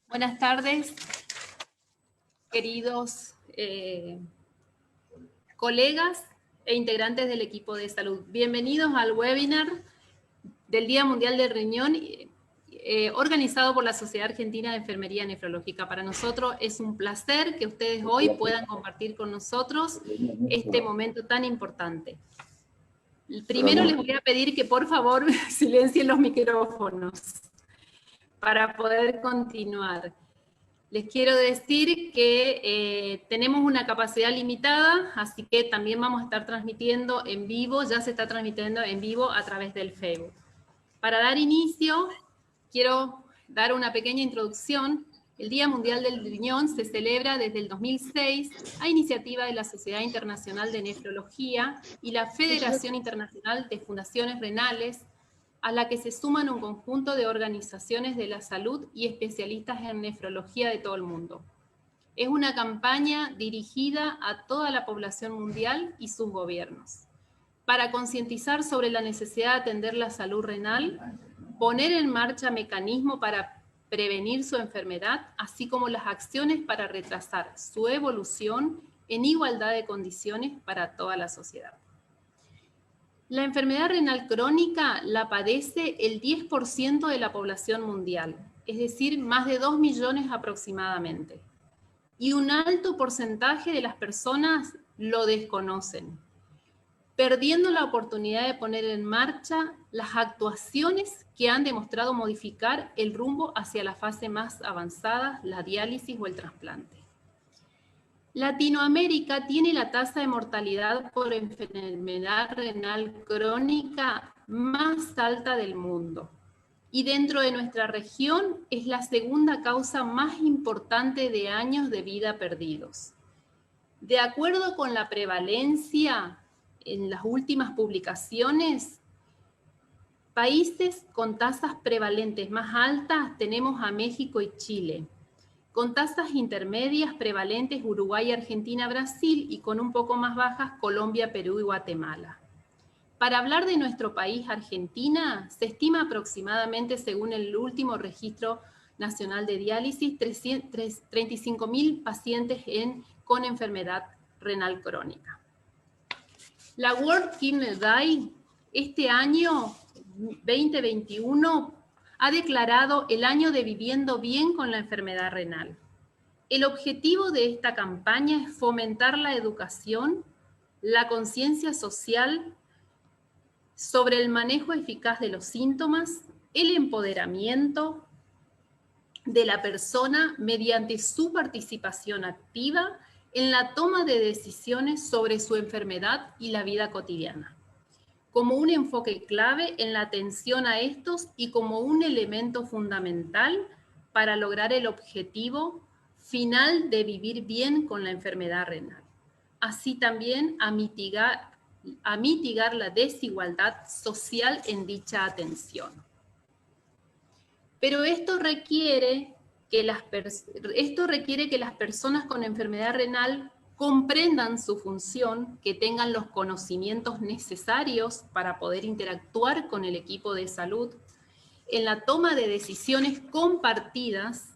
Buenas tardes, queridos colegas e integrantes del equipo de salud. Bienvenidos al webinar del Día Mundial del Riñón, organizado por la Sociedad Argentina de Enfermería Nefrológica. Para nosotros es un placer que ustedes hoy puedan compartir con nosotros este momento tan importante. Primero les voy a pedir que por favor silencien los micrófonos para poder continuar. Les quiero decir que tenemos una capacidad limitada, así que también vamos a estar transmitiendo en vivo, ya se está transmitiendo en vivo a través del Facebook. Para dar inicio, quiero dar una pequeña introducción. El Día Mundial del Riñón se celebra desde el 2006 a iniciativa de la Sociedad Internacional de Nefrología y la Federación Internacional de Fundaciones Renales, a la que se suman un conjunto de organizaciones de la salud y especialistas en nefrología de todo el mundo. Es una campaña dirigida a toda la población mundial y sus gobiernos, para concientizar sobre la necesidad de atender la salud renal, poner en marcha mecanismos para prevenir su enfermedad, así como las acciones para retrasar su evolución en igualdad de condiciones para toda la sociedad. La enfermedad renal crónica la padece el 10% de la población mundial, es decir, más de 2 millones aproximadamente. Y un alto porcentaje de las personas lo desconocen, perdiendo la oportunidad de poner en marcha las actuaciones que han demostrado modificar el rumbo hacia la fase más avanzada, la diálisis o el trasplante. Latinoamérica tiene la tasa de mortalidad por enfermedad renal crónica más alta del mundo. Y dentro de nuestra región es la segunda causa más importante de años de vida perdidos. De acuerdo con la prevalencia en las últimas publicaciones, países con tasas prevalentes más altas tenemos a México y Chile. Con tasas intermedias prevalentes Uruguay, Argentina, Brasil, y con un poco más bajas Colombia, Perú y Guatemala. Para hablar de nuestro país, Argentina, se estima aproximadamente, según el último registro nacional de diálisis, 35.000 pacientes con enfermedad renal crónica. La World Kidney Day este año 2021 ha declarado el año de Viviendo Bien con la enfermedad renal. El objetivo de esta campaña es fomentar la educación, la conciencia social sobre el manejo eficaz de los síntomas, el empoderamiento de la persona mediante su participación activa en la toma de decisiones sobre su enfermedad y la vida cotidiana, como un enfoque clave en la atención a estos y como un elemento fundamental para lograr el objetivo final de vivir bien con la enfermedad renal. Así también a mitigar la desigualdad social en dicha atención. Pero esto requiere que las personas con enfermedad renal comprendan su función, que tengan los conocimientos necesarios para poder interactuar con el equipo de salud en la toma de decisiones compartidas,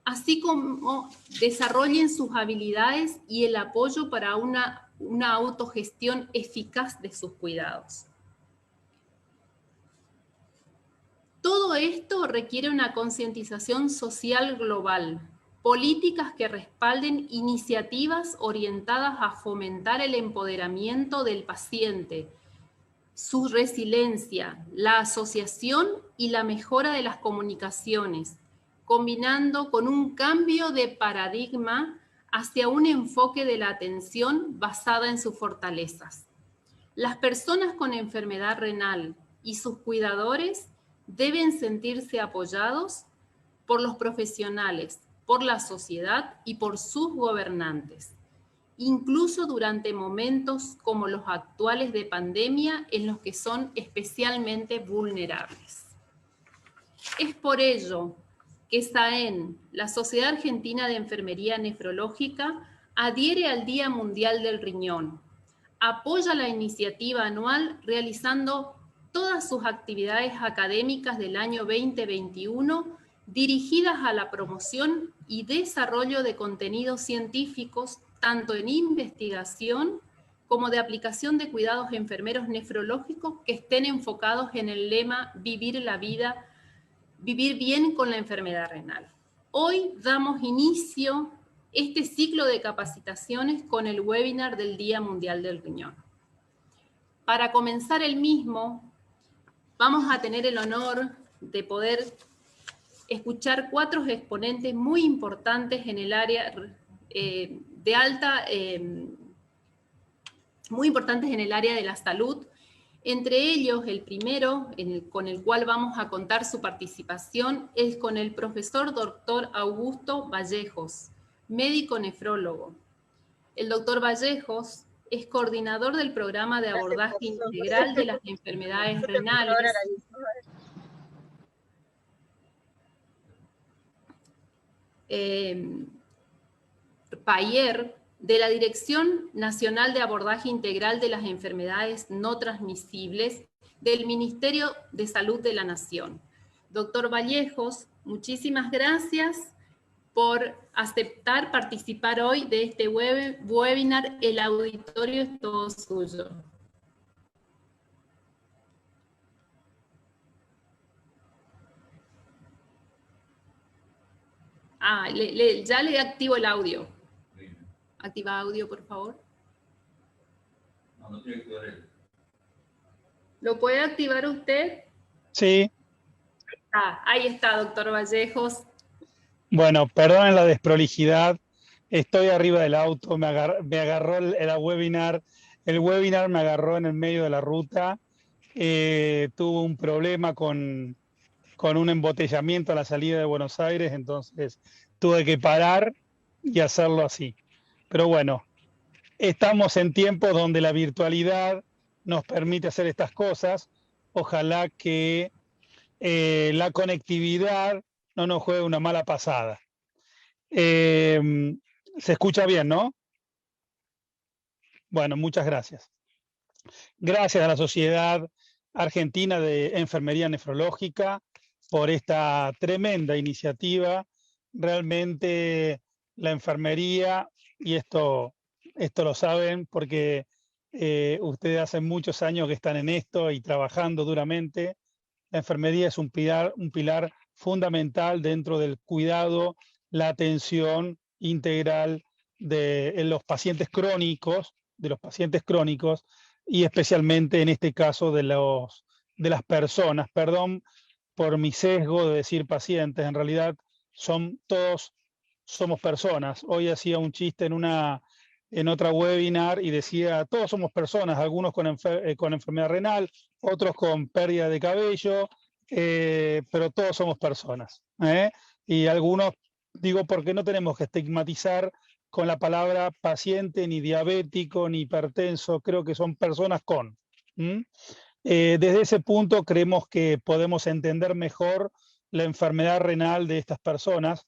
así como desarrollen sus habilidades y el apoyo para una autogestión eficaz de sus cuidados. Todo esto requiere una concientización social global, políticas que respalden iniciativas orientadas a fomentar el empoderamiento del paciente, su resiliencia, la asociación y la mejora de las comunicaciones, combinando con un cambio de paradigma hacia un enfoque de la atención basada en sus fortalezas. Las personas con enfermedad renal y sus cuidadores deben sentirse apoyados por los profesionales, por la sociedad y por sus gobernantes, incluso durante momentos como los actuales de pandemia en los que son especialmente vulnerables. Es por ello que SAEN, la Sociedad Argentina de Enfermería Nefrológica, adhiere al Día Mundial del Riñón, apoya la iniciativa anual realizando todas sus actividades académicas del año 2021 dirigidas a la promoción y desarrollo de contenidos científicos, tanto en investigación como de aplicación de cuidados enfermeros nefrológicos que estén enfocados en el lema Vivir la vida, vivir bien con la enfermedad renal. Hoy damos inicio a este ciclo de capacitaciones con el webinar del Día Mundial del Riñón. Para comenzar el mismo, vamos a tener el honor de poder escuchar 4 exponentes muy importantes en el área muy importantes en el área de la salud. Entre ellos, el primero con el cual vamos a contar su participación es con el profesor Dr. Augusto Vallejos, médico nefrólogo. El doctor Vallejos es coordinador del programa de abordaje integral de las enfermedades renales. PAIER, de la Dirección Nacional de Abordaje Integral de las Enfermedades No Transmisibles del Ministerio de Salud de la Nación. Doctor Vallejos, muchísimas gracias por aceptar participar hoy de este webinar. El auditorio es todo suyo. Ya le activo el audio. Activa audio, por favor. No tiene que activar él. ¿Lo puede activar usted? Sí. Ahí está, doctor Vallejos. Bueno, perdonen la desprolijidad. Estoy arriba del auto, me agarró el webinar. El webinar me agarró en el medio de la ruta. Tuvo un problema con un embotellamiento a la salida de Buenos Aires, entonces tuve que parar y hacerlo así. Pero bueno, estamos en tiempos donde la virtualidad nos permite hacer estas cosas. Ojalá que la conectividad no nos juegue una mala pasada. Se escucha bien, ¿no? Bueno, muchas gracias. Gracias a la Sociedad Argentina de Enfermería Nefrológica por esta tremenda iniciativa. Realmente la enfermería, y esto lo saben porque ustedes hace muchos años que están en esto y trabajando duramente. La enfermería es un pilar fundamental dentro del cuidado, la atención integral de los pacientes crónicos, y especialmente en este caso de las personas. Perdón por mi sesgo de decir pacientes, en realidad todos somos personas. Hoy hacía un chiste en otra webinar y decía, todos somos personas, algunos con enfermedad renal, otros con pérdida de cabello, pero todos somos personas. Y algunos, digo, porque no tenemos que estigmatizar con la palabra paciente, ni diabético, ni hipertenso, creo que son personas con. Desde ese punto creemos que podemos entender mejor la enfermedad renal de estas personas.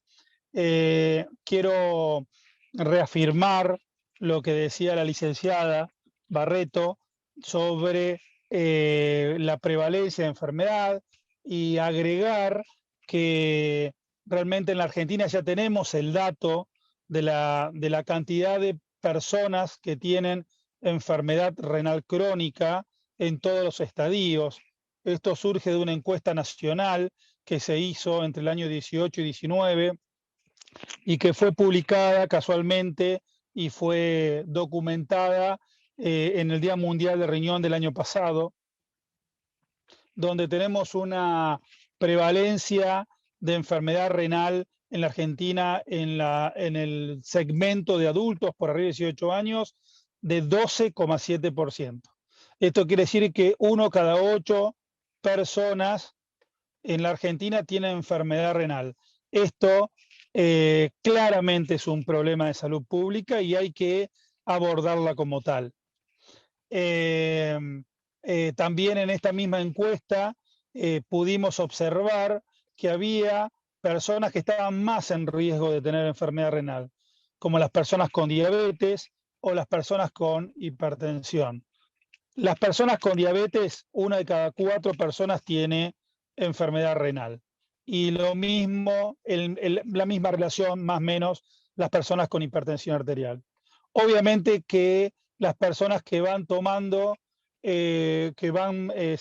Quiero reafirmar lo que decía la licenciada Barreto sobre la prevalencia de enfermedad y agregar que realmente en la Argentina ya tenemos el dato de la cantidad de personas que tienen enfermedad renal crónica en todos los estadios. Esto surge de una encuesta nacional que se hizo entre el año 18 y 19 y que fue publicada casualmente y fue documentada en el Día Mundial del Riñón del año pasado, donde tenemos una prevalencia de enfermedad renal en la Argentina en el segmento de adultos por arriba de 18 años de 12,7%. Esto quiere decir que 1 cada 8 personas en la Argentina tiene enfermedad renal. Esto claramente es un problema de salud pública y hay que abordarla como tal. También en esta misma encuesta pudimos observar que había personas que estaban más en riesgo de tener enfermedad renal, como las personas con diabetes o las personas con hipertensión. Las personas con diabetes, 1 de cada 4 personas tiene enfermedad renal. y lo mismo, la misma relación más o menos las personas con hipertensión arterial. Obviamente que las personas que van tomando, cuando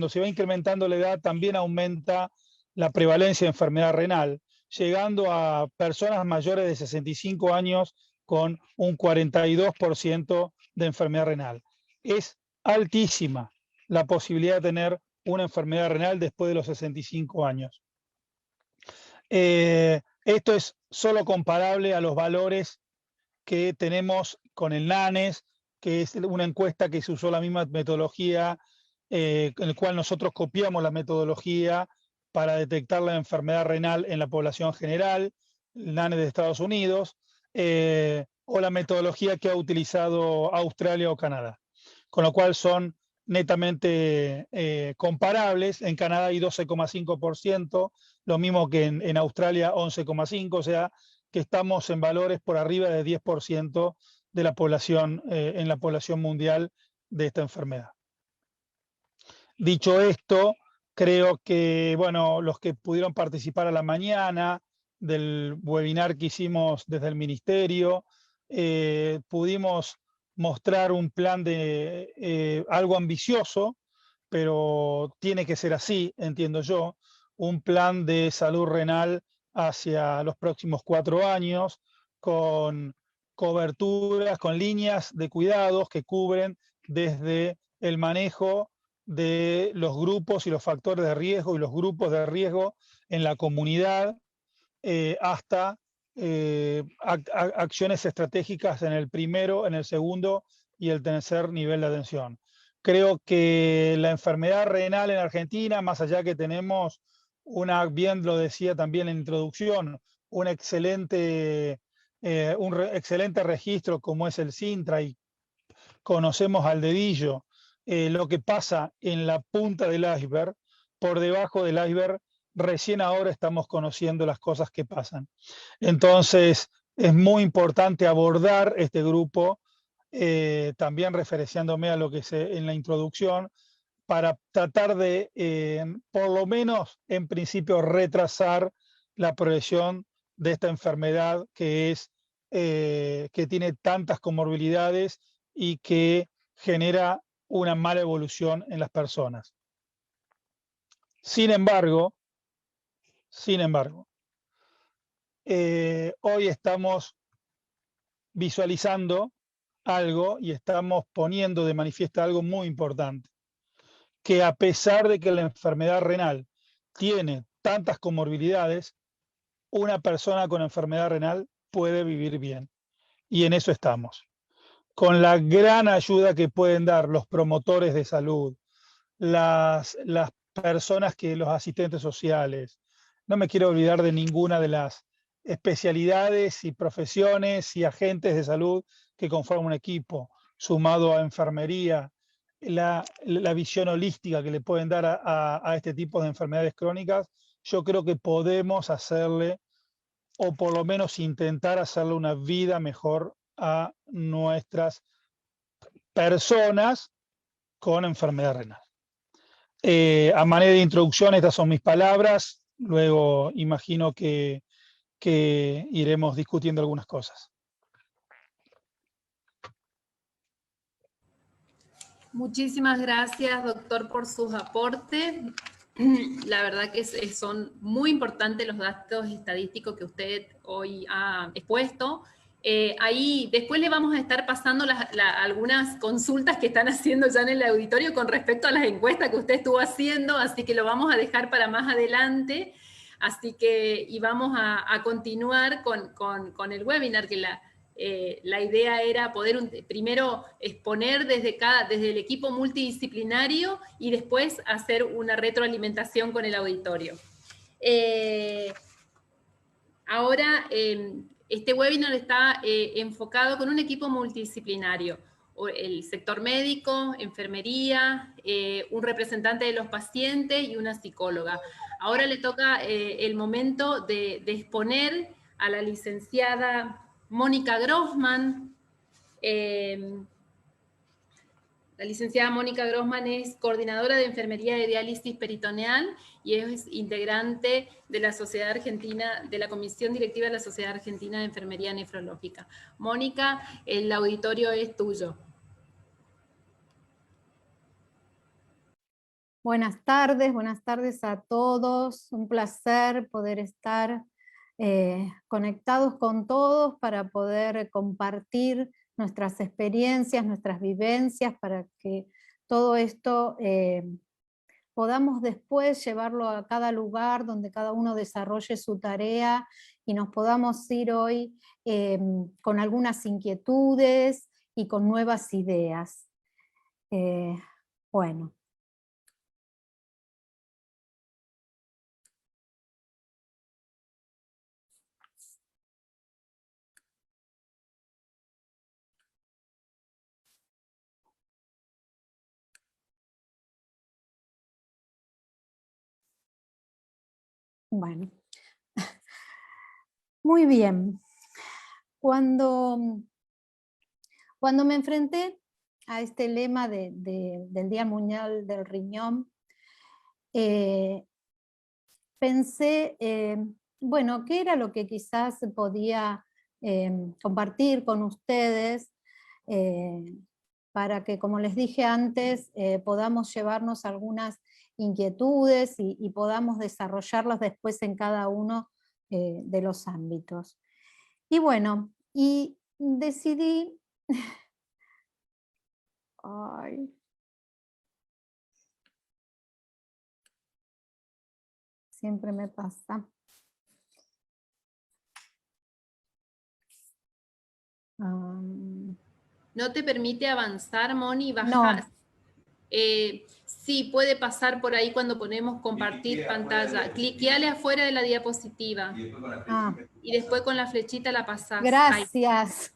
se va incrementando la edad, también aumenta la prevalencia de enfermedad renal, llegando a personas mayores de 65 años con un 42% de enfermedad renal. Es altísima la posibilidad de tener una enfermedad renal después de los 65 años. Esto es solo comparable a los valores que tenemos con el NANES, que es una encuesta que se usó la misma metodología, en el cual nosotros copiamos la metodología para detectar la enfermedad renal en la población general, el NANES de Estados Unidos, o la metodología que ha utilizado Australia o Canadá, con lo cual son netamente comparables. En Canadá hay 12,5%, lo mismo que en Australia 11,5%, o sea que estamos en valores por arriba de 10% de la población, en la población mundial de esta enfermedad. Dicho esto, creo que, bueno, los que pudieron participar a la mañana del webinar que hicimos desde el Ministerio, pudimos mostrar un plan de algo ambicioso, pero tiene que ser así, entiendo yo, un plan de salud renal hacia los próximos 4 años, con coberturas, con líneas de cuidados que cubren desde el manejo de los grupos y los factores de riesgo y los grupos de riesgo en la comunidad, hasta acciones estratégicas en el primero, en el segundo y el tercer nivel de atención. Creo que la enfermedad renal en Argentina, más allá que tenemos bien lo decía también en la introducción, un excelente registro como es el Sintra, y conocemos al dedillo lo que pasa en la punta del iceberg. Por debajo del iceberg recién ahora estamos conociendo las cosas que pasan. Entonces es muy importante abordar este grupo, también referenciándome a lo que sé en la introducción, para tratar de, por lo menos en principio, retrasar la progresión de esta enfermedad que tiene tantas comorbilidades y que genera una mala evolución en las personas. Sin embargo, hoy estamos visualizando algo y estamos poniendo de manifiesto algo muy importante, que a pesar de que la enfermedad renal tiene tantas comorbilidades, una persona con enfermedad renal puede vivir bien. Y en eso estamos. Con la gran ayuda que pueden dar los promotores de salud, las personas los asistentes sociales. No me quiero olvidar de ninguna de las especialidades y profesiones y agentes de salud que conforman un equipo, sumado a enfermería, la visión holística que le pueden dar a este tipo de enfermedades crónicas. Yo creo que podemos hacerle, o por lo menos intentar hacerle, una vida mejor a nuestras personas con enfermedad renal. A manera de introducción, estas son mis palabras. Luego imagino que iremos discutiendo algunas cosas. Muchísimas gracias, doctor, por sus aportes. La verdad que son muy importantes los datos estadísticos que usted hoy ha expuesto. Ahí después le vamos a estar pasando algunas consultas que están haciendo ya en el auditorio con respecto a las encuestas que usted estuvo haciendo, así que lo vamos a dejar para más adelante. Así que, y vamos a continuar con el webinar, que la idea era poder primero exponer desde el equipo multidisciplinario y después hacer una retroalimentación con el auditorio. Ahora, este webinar está enfocado con un equipo multidisciplinario, el sector médico, enfermería, un representante de los pacientes y una psicóloga. Ahora le toca el momento de exponer a la licenciada Mónica Grossman. La licenciada Mónica Grossman es coordinadora de enfermería de diálisis peritoneal y es integrante de la Sociedad Argentina, de la Comisión Directiva de la Sociedad Argentina de Enfermería Nefrológica. Mónica, el auditorio es tuyo. Buenas tardes a todos. Un placer poder estar conectados con todos para poder compartir nuestras experiencias, nuestras vivencias, para que todo esto podamos después llevarlo a cada lugar donde cada uno desarrolle su tarea y nos podamos ir hoy con algunas inquietudes y con nuevas ideas. Bueno. Bueno, muy bien. Cuando me enfrenté a este lema del Día Mundial del Riñón, pensé, bueno, qué era lo que quizás podía compartir con ustedes para que, como les dije antes, podamos llevarnos algunas inquietudes y podamos desarrollarlas después en cada uno de los ámbitos. Y bueno, y decidí... Ay. Siempre me pasa. ¿No te permite avanzar, Moni? No. Sí, puede pasar por ahí cuando ponemos compartir pantalla. Cliqueale afuera de la diapositiva. Y después con la flechita la pasás. Gracias.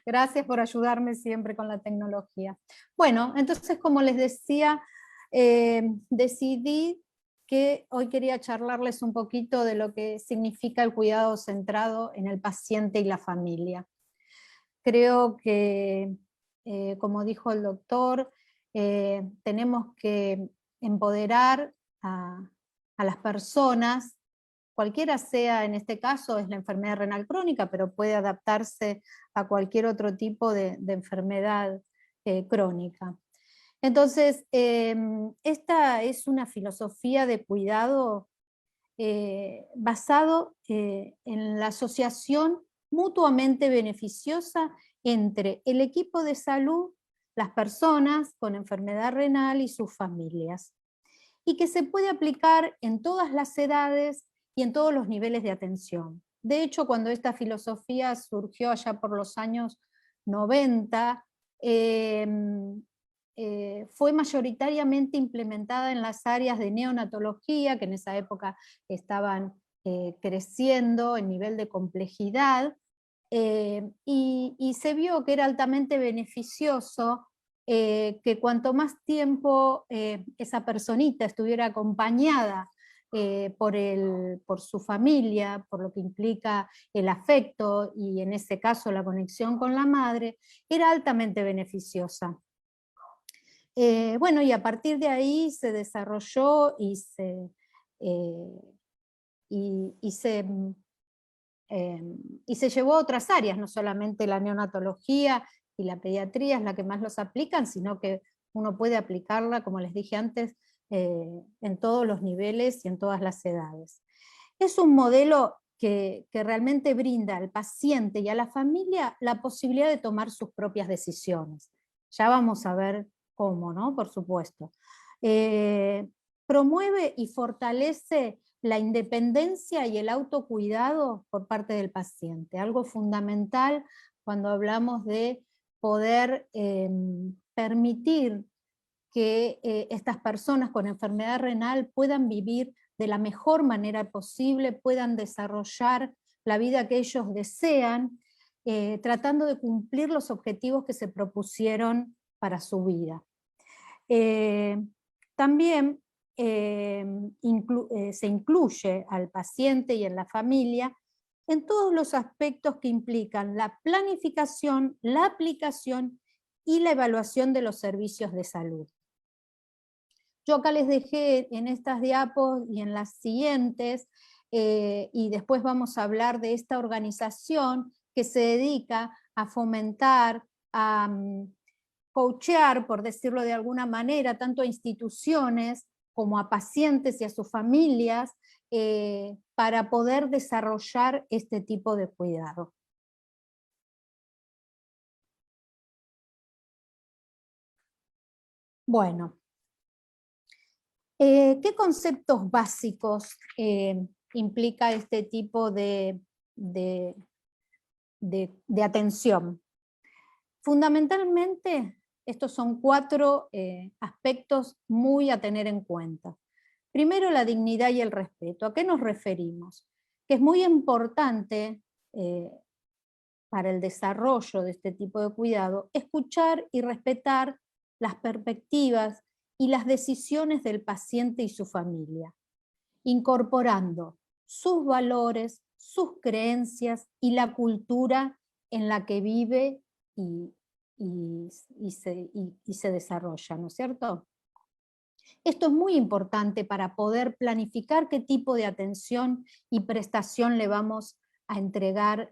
Gracias por ayudarme siempre con la tecnología. Bueno, entonces, como les decía, decidí que hoy quería charlarles un poquito de lo que significa el cuidado centrado en el paciente y la familia. Creo que, como dijo el doctor, tenemos que empoderar a las personas, cualquiera sea, en este caso es la enfermedad renal crónica, pero puede adaptarse a cualquier otro tipo de enfermedad crónica. Entonces, esta es una filosofía de cuidado basado en la asociación mutuamente beneficiosa entre el equipo de salud, las personas con enfermedad renal y sus familias, y que se puede aplicar en todas las edades y en todos los niveles de atención. De hecho, cuando esta filosofía surgió allá por los años 90, fue mayoritariamente implementada en las áreas de neonatología, que en esa época estaban creciendo en nivel de complejidad, y se vio que era altamente beneficioso que cuanto más tiempo esa personita estuviera acompañada por su familia, por lo que implica el afecto y en ese caso la conexión con la madre, era altamente beneficiosa. Bueno, y a partir de ahí se desarrolló y se llevó a otras áreas, no solamente la neonatología y la pediatría es la que más los aplican, sino que uno puede aplicarla, como les dije antes, en todos los niveles y en todas las edades. Es un modelo que realmente brinda al paciente y a la familia la posibilidad de tomar sus propias decisiones. Ya vamos a ver cómo, ¿no? Por supuesto. Promueve y fortalece la independencia y el autocuidado por parte del paciente, algo fundamental cuando hablamos de poder permitir que estas personas con enfermedad renal puedan vivir de la mejor manera posible, puedan desarrollar la vida que ellos desean, tratando de cumplir los objetivos que se propusieron para su vida. También se incluye al paciente y en la familia en todos los aspectos que implican la planificación, la aplicación y la evaluación de los servicios de salud. Yo acá les dejé en estas diapos y en las siguientes, y después vamos a hablar de esta organización que se dedica a fomentar, a coachear, por decirlo de alguna manera, tanto a instituciones como a pacientes y a sus familias, para poder desarrollar este tipo de cuidado. Bueno, ¿qué conceptos básicos implica este tipo de atención? Fundamentalmente, estos son 4 aspectos muy a tener en cuenta. Primero, la dignidad y el respeto. ¿A qué nos referimos? Que es muy importante para el desarrollo de este tipo de cuidado, escuchar y respetar las perspectivas y las decisiones del paciente y su familia, incorporando sus valores, sus creencias y la cultura en la que vive y se desarrolla, ¿no es cierto? Esto es muy importante para poder planificar qué tipo de atención y prestación le vamos a entregar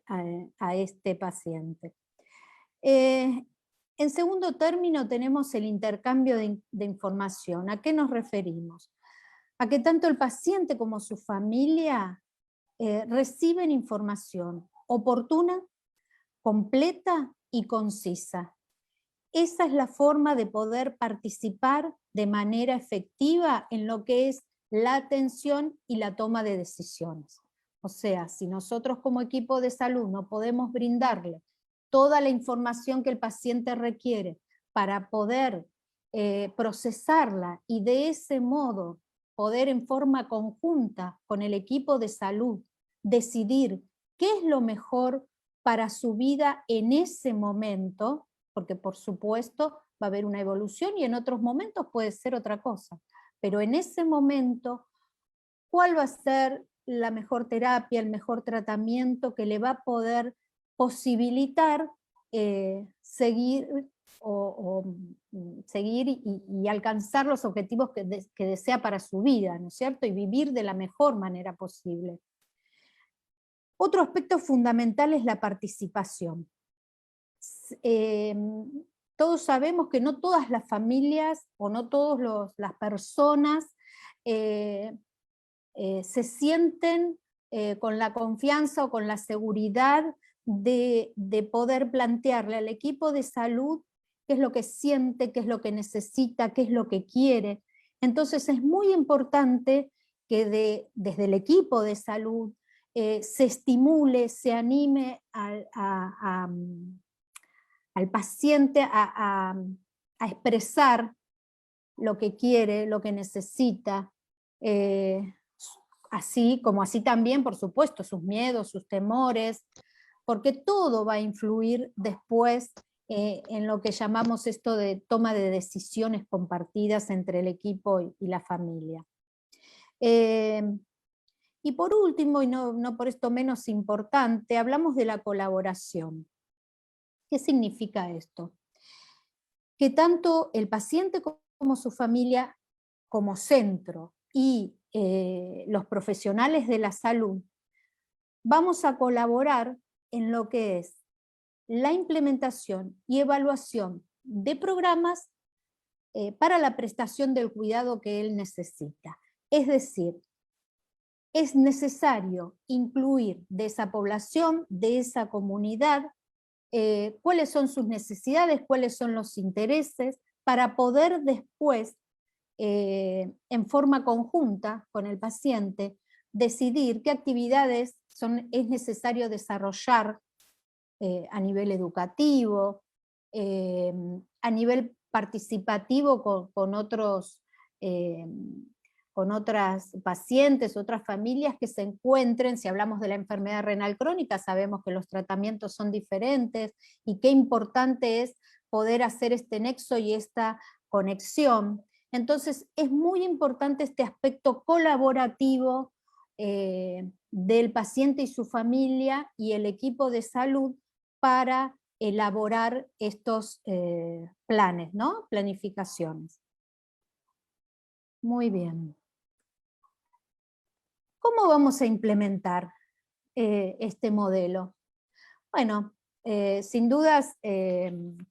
a este paciente. En segundo término tenemos el intercambio de información. ¿A qué nos referimos? A que tanto el paciente como su familia reciben información oportuna, completa y concisa. Esa es la forma de poder participar de manera efectiva en lo que es la atención y la toma de decisiones. O sea, si nosotros como equipo de salud no podemos brindarle toda la información que el paciente requiere para poder procesarla y de ese modo poder en forma conjunta con el equipo de salud decidir qué es lo mejor para su vida en ese momento, porque por supuesto va a haber una evolución y en otros momentos puede ser otra cosa, pero en ese momento, ¿cuál va a ser la mejor terapia, el mejor tratamiento que le va a poder posibilitar seguir y alcanzar los objetivos que desea para su vida, ¿no es cierto? Y vivir de la mejor manera posible. Otro aspecto fundamental es la participación. Todos sabemos que no todas las familias o no todas las personas se sienten con la confianza o con la seguridad de poder plantearle al equipo de salud qué es lo que siente, qué es lo que necesita, qué es lo que quiere. Entonces es muy importante que desde el equipo de salud se estimule, se anime al paciente a expresar lo que quiere, lo que necesita, así también, por supuesto, sus miedos, sus temores, porque todo va a influir después en lo que llamamos esto de toma de decisiones compartidas entre el equipo y la familia. Y por último, y no por esto menos importante, hablamos de la colaboración. ¿Qué significa esto? Que tanto el paciente como su familia, como centro, y los profesionales de la salud, vamos a colaborar en lo que es la implementación y evaluación de programas para la prestación del cuidado que él necesita. Es decir, es necesario incluir de esa población, de esa comunidad, cuáles son sus necesidades, cuáles son los intereses, para poder después, en forma conjunta con el paciente, decidir qué actividades es necesario desarrollar a nivel educativo, a nivel participativo con otras pacientes, otras familias que se encuentren. Si hablamos de la enfermedad renal crónica, sabemos que los tratamientos son diferentes y qué importante es poder hacer este nexo y esta conexión. Entonces es muy importante este aspecto colaborativo del paciente y su familia y el equipo de salud para elaborar estos planes, ¿no? Planificaciones. Muy bien. ¿Cómo vamos a implementar este modelo? Bueno, sin dudas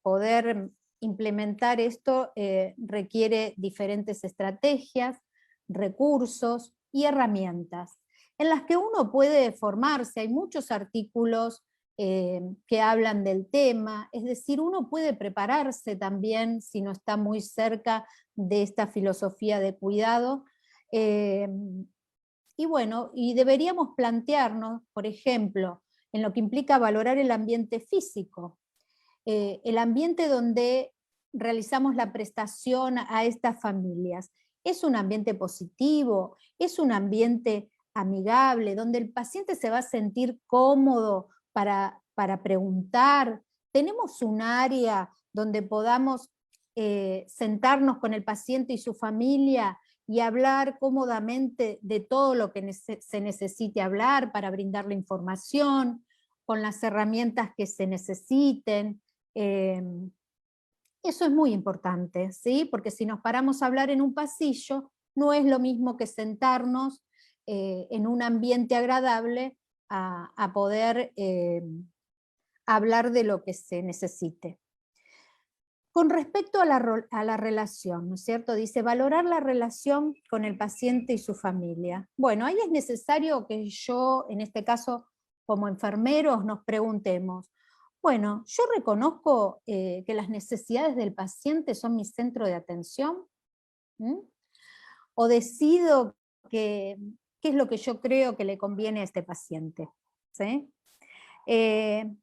poder implementar esto requiere diferentes estrategias, recursos y herramientas en las que uno puede formarse. Hay muchos artículos que hablan del tema, es decir, uno puede prepararse también si no está muy cerca de esta filosofía de cuidado. Y bueno, y deberíamos plantearnos, por ejemplo, en lo que implica valorar el ambiente físico, el ambiente donde realizamos la prestación a estas familias. ¿Es un ambiente positivo? ¿Es un ambiente amigable, donde el paciente se va a sentir cómodo para preguntar? ¿Tenemos un área donde podamos sentarnos con el paciente y su familia y hablar cómodamente de todo lo que se necesite hablar para brindar la información, con las herramientas que se necesiten? Eso es muy importante, ¿sí? Porque si nos paramos a hablar en un pasillo, no es lo mismo que sentarnos en un ambiente agradable a poder hablar de lo que se necesite. Con respecto a la relación, ¿no es cierto? Dice, valorar la relación con el paciente y su familia. Bueno, ahí es necesario que yo, en este caso, como enfermeros, nos preguntemos, bueno, ¿yo reconozco que las necesidades del paciente son mi centro de atención? ¿Mm? ¿O decido qué es lo que yo creo que le conviene a este paciente? ¿Sí? Le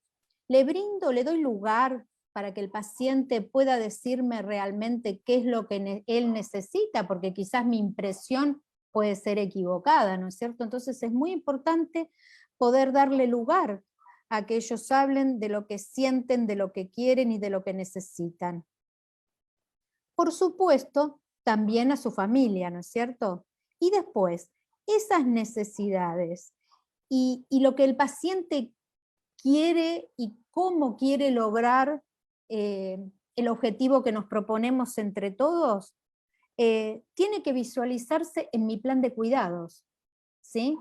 doy lugar para que el paciente pueda decirme realmente qué es lo que él necesita, porque quizás mi impresión puede ser equivocada, ¿no es cierto? Entonces es muy importante poder darle lugar a que ellos hablen de lo que sienten, de lo que quieren y de lo que necesitan. Por supuesto, también a su familia, ¿no es cierto? Y después, esas necesidades y lo que el paciente quiere y cómo quiere lograr el objetivo que nos proponemos entre todos, tiene que visualizarse en mi plan de cuidados, ¿sí?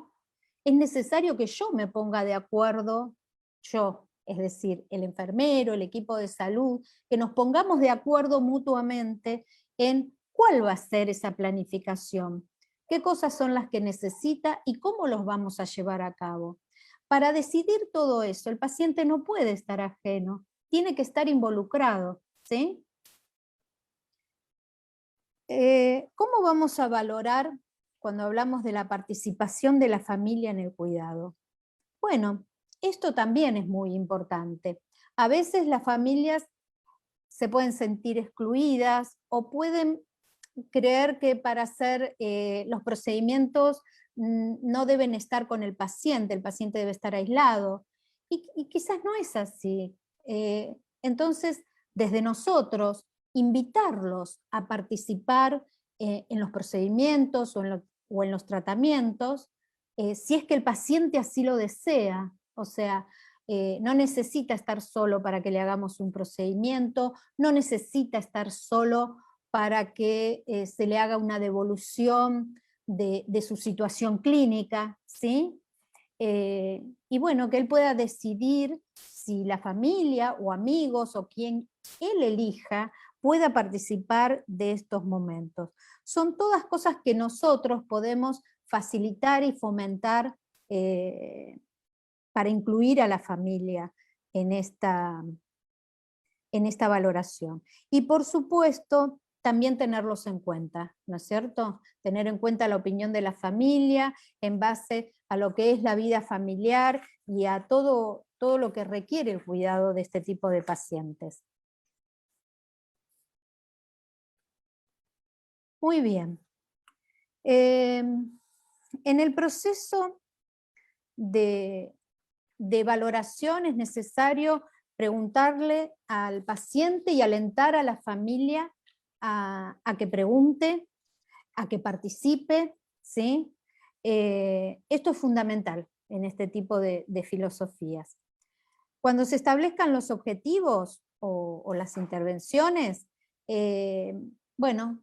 Es necesario que yo me ponga de acuerdo, yo, es decir, el enfermero, el equipo de salud, que nos pongamos de acuerdo mutuamente en cuál va a ser esa planificación, qué cosas son las que necesita y cómo los vamos a llevar a cabo. Para decidir todo eso, el paciente no puede estar ajeno, tiene que estar involucrado, ¿sí? ¿Cómo vamos a valorar cuando hablamos de la participación de la familia en el cuidado? Bueno, esto también es muy importante. A veces las familias se pueden sentir excluidas o pueden creer que para hacer los procedimientos no deben estar con el paciente debe estar aislado. Y quizás no es así. Entonces, desde nosotros, invitarlos a participar en los procedimientos o en los tratamientos, si es que el paciente así lo desea. O sea, no necesita estar solo para que le hagamos un procedimiento, no necesita estar solo para que se le haga una devolución de su situación clínica, ¿sí? Y bueno, que él pueda decidir si la familia o amigos o quien él elija pueda participar de estos momentos. Son todas cosas que nosotros podemos facilitar y fomentar para incluir a la familia en esta valoración. Y por supuesto, también tenerlos en cuenta, ¿no es cierto? Tener en cuenta la opinión de la familia en base a lo que es la vida familiar y a todo lo que requiere el cuidado de este tipo de pacientes. Muy bien. En el proceso de valoración es necesario preguntarle al paciente y alentar a la familia a que pregunte, a que participe, ¿sí? Esto es fundamental en este tipo de filosofías. Cuando se establezcan los objetivos o las intervenciones, bueno,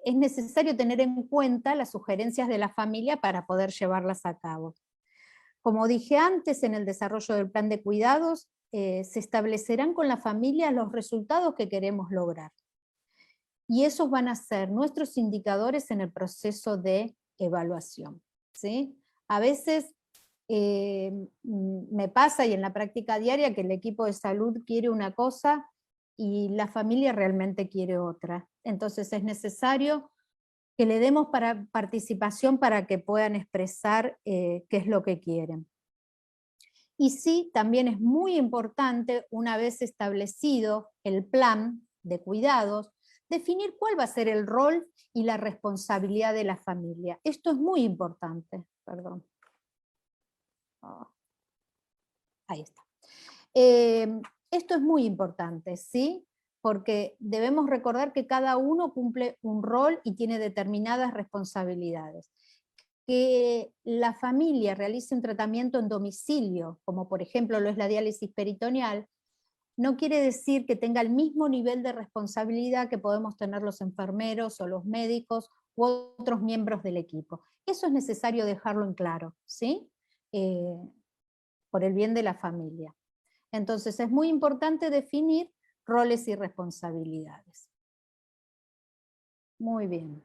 es necesario tener en cuenta las sugerencias de la familia para poder llevarlas a cabo. Como dije antes, en el desarrollo del plan de cuidados, se establecerán con la familia los resultados que queremos lograr. Y esos van a ser nuestros indicadores en el proceso de evaluación, ¿sí? A veces me pasa, y en la práctica diaria, que el equipo de salud quiere una cosa y la familia realmente quiere otra. Entonces es necesario que le demos participación para que puedan expresar qué es lo que quieren. Y sí, también es muy importante, una vez establecido el plan de cuidados, definir cuál va a ser el rol y la responsabilidad de la familia. Esto es muy importante, perdón. Ahí está. Esto es muy importante, ¿sí? Porque debemos recordar que cada uno cumple un rol y tiene determinadas responsabilidades. Que la familia realice un tratamiento en domicilio, como por ejemplo lo es la diálisis peritoneal, no quiere decir que tenga el mismo nivel de responsabilidad que podemos tener los enfermeros o los médicos u otros miembros del equipo. Eso es necesario dejarlo en claro, ¿sí? Por el bien de la familia. Entonces es muy importante definir roles y responsabilidades. Muy bien.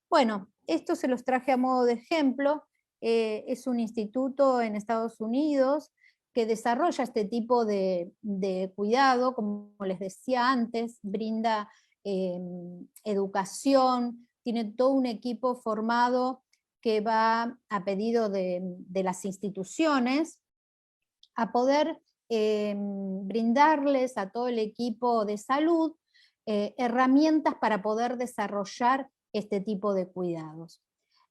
Bueno, esto se los traje a modo de ejemplo. Es un instituto en Estados Unidos que desarrolla este tipo de cuidado, como les decía antes, brinda educación, tiene todo un equipo formado que va a pedido de las instituciones a poder brindarles a todo el equipo de salud herramientas para poder desarrollar este tipo de cuidados.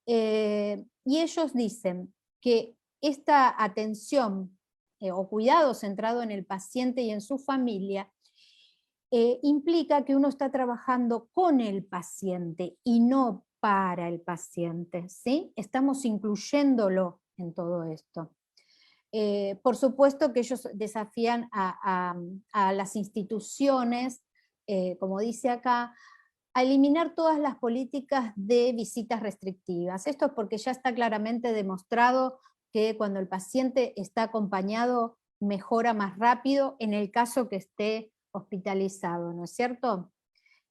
Y ellos dicen que esta atención o cuidado centrado en el paciente y en su familia implica que uno está trabajando con el paciente y no para el paciente, ¿sí? Estamos incluyéndolo en todo esto. Por supuesto que ellos desafían a las instituciones, como dice acá, a eliminar todas las políticas de visitas restrictivas. Esto es porque ya está claramente demostrado que cuando el paciente está acompañado mejora más rápido en el caso que esté hospitalizado, ¿no es cierto?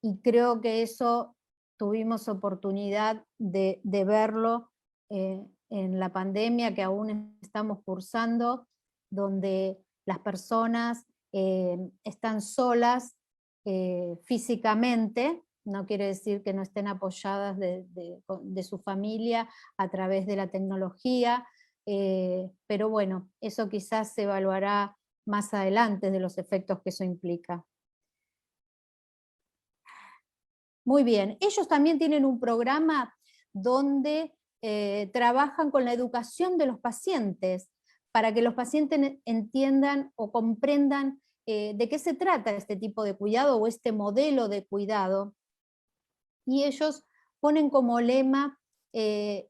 Y creo que eso tuvimos oportunidad de verlo en la pandemia que aún estamos cursando, donde las personas están solas físicamente, no quiere decir que no estén apoyadas de su familia a través de la tecnología, pero bueno, eso quizás se evaluará más adelante de los efectos que eso implica. Muy bien, ellos también tienen un programa donde trabajan con la educación de los pacientes, para que los pacientes entiendan o comprendan de qué se trata este tipo de cuidado o este modelo de cuidado. Y ellos ponen como lema que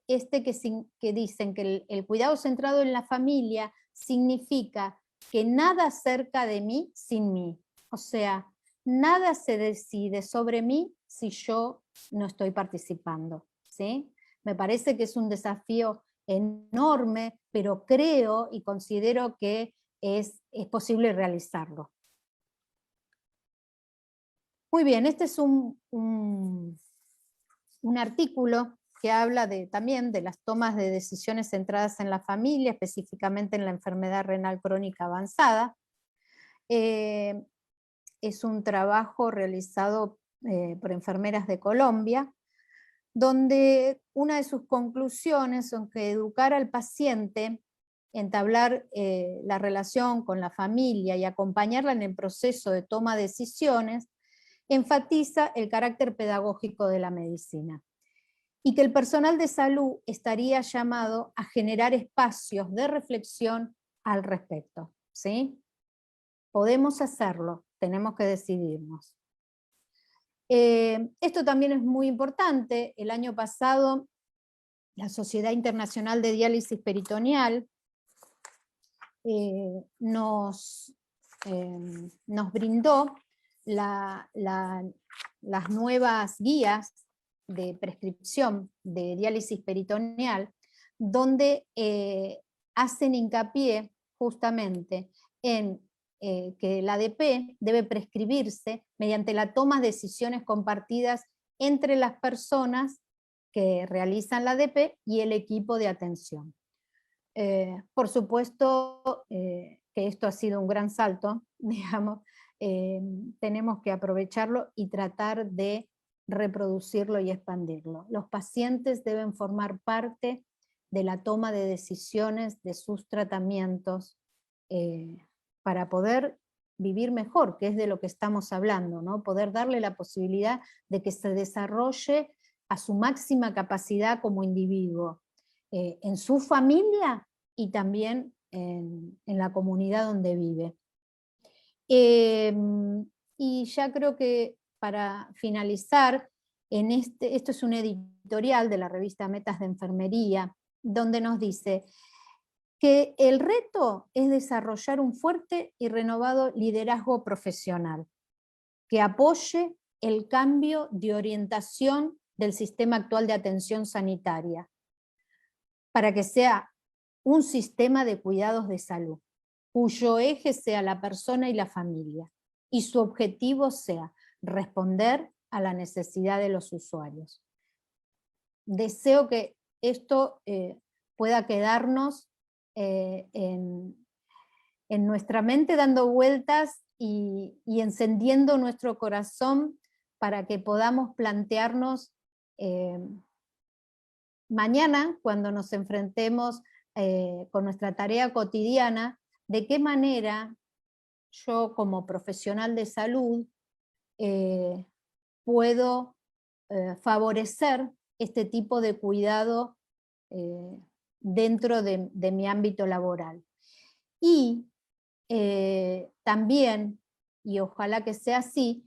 dicen que el cuidado centrado en la familia significa que nada cerca de mí sin mí. O sea, nada se decide sobre mí si yo no estoy participando, ¿sí? Me parece que es un desafío enorme, pero creo y considero que es posible realizarlo. Muy bien, este es un artículo que habla también de las tomas de decisiones centradas en la familia, específicamente en la enfermedad renal crónica avanzada. Es un trabajo realizado por enfermeras de Colombia, donde una de sus conclusiones son que educar al paciente, entablar la relación con la familia y acompañarla en el proceso de toma de decisiones, enfatiza el carácter pedagógico de la medicina, y que el personal de salud estaría llamado a generar espacios de reflexión al respecto, ¿sí? Podemos hacerlo, tenemos que decidirnos. Esto también es muy importante. El año pasado, la Sociedad Internacional de Diálisis Peritoneal nos brindó las nuevas guías de prescripción de diálisis peritoneal, donde hacen hincapié justamente en que el ADP debe prescribirse mediante la toma de decisiones compartidas entre las personas que realizan la ADP y el equipo de atención. Por supuesto que esto ha sido un gran salto, digamos, tenemos que aprovecharlo y tratar de reproducirlo y expandirlo. Los pacientes deben formar parte de la toma de decisiones de sus tratamientos para poder vivir mejor, que es de lo que estamos hablando, ¿no? Poder darle la posibilidad de que se desarrolle a su máxima capacidad como individuo, en su familia y también en la comunidad donde vive. Y ya creo que para finalizar, esto es un editorial de la revista Metas de Enfermería, donde nos dice que el reto es desarrollar un fuerte y renovado liderazgo profesional, que apoye el cambio de orientación del sistema actual de atención sanitaria, para que sea un sistema de cuidados de salud, cuyo eje sea la persona y la familia, y su objetivo sea responder a la necesidad de los usuarios. Deseo que esto pueda quedarnos en nuestra mente dando vueltas y encendiendo nuestro corazón para que podamos plantearnos mañana, cuando nos enfrentemos con nuestra tarea cotidiana, de qué manera yo como profesional de salud puedo favorecer este tipo de cuidado dentro de mi ámbito laboral. Y también, y ojalá que sea así,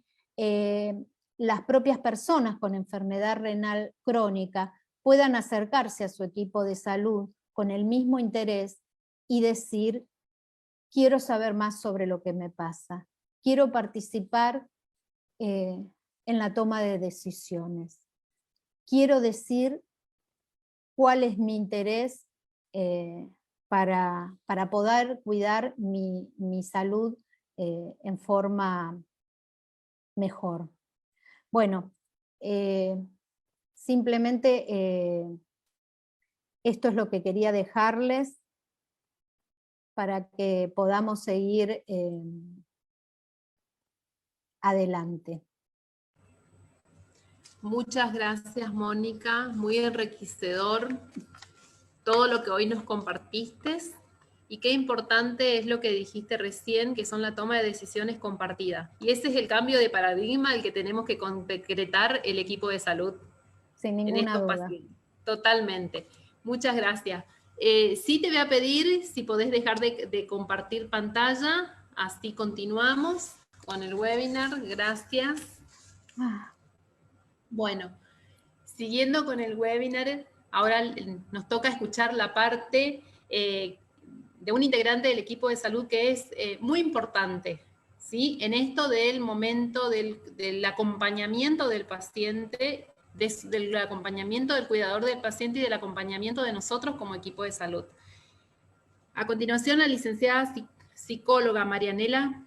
las propias personas con enfermedad renal crónica puedan acercarse a su equipo de salud con el mismo interés y decir, quiero saber más sobre lo que me pasa, quiero participar en la toma de decisiones, quiero decir cuál es mi interés para poder cuidar mi salud en forma mejor. Bueno, simplemente esto es lo que quería dejarles para que podamos seguir adelante. Muchas gracias, Mónica, muy enriquecedor todo lo que hoy nos compartiste, y qué importante es lo que dijiste recién, que son la toma de decisiones compartidas. Y ese es el cambio de paradigma al que tenemos que concretar el equipo de salud. Sin ninguna duda. Pacientes. Totalmente. Muchas gracias. Sí te voy a pedir si podés dejar de compartir pantalla, así continuamos con el webinar. Gracias. Bueno, siguiendo con el webinar, ahora nos toca escuchar la parte de un integrante del equipo de salud que es muy importante, ¿sí? En esto del momento del acompañamiento del paciente, del acompañamiento del cuidador del paciente y del acompañamiento de nosotros como equipo de salud. A continuación, la licenciada psicóloga Marianela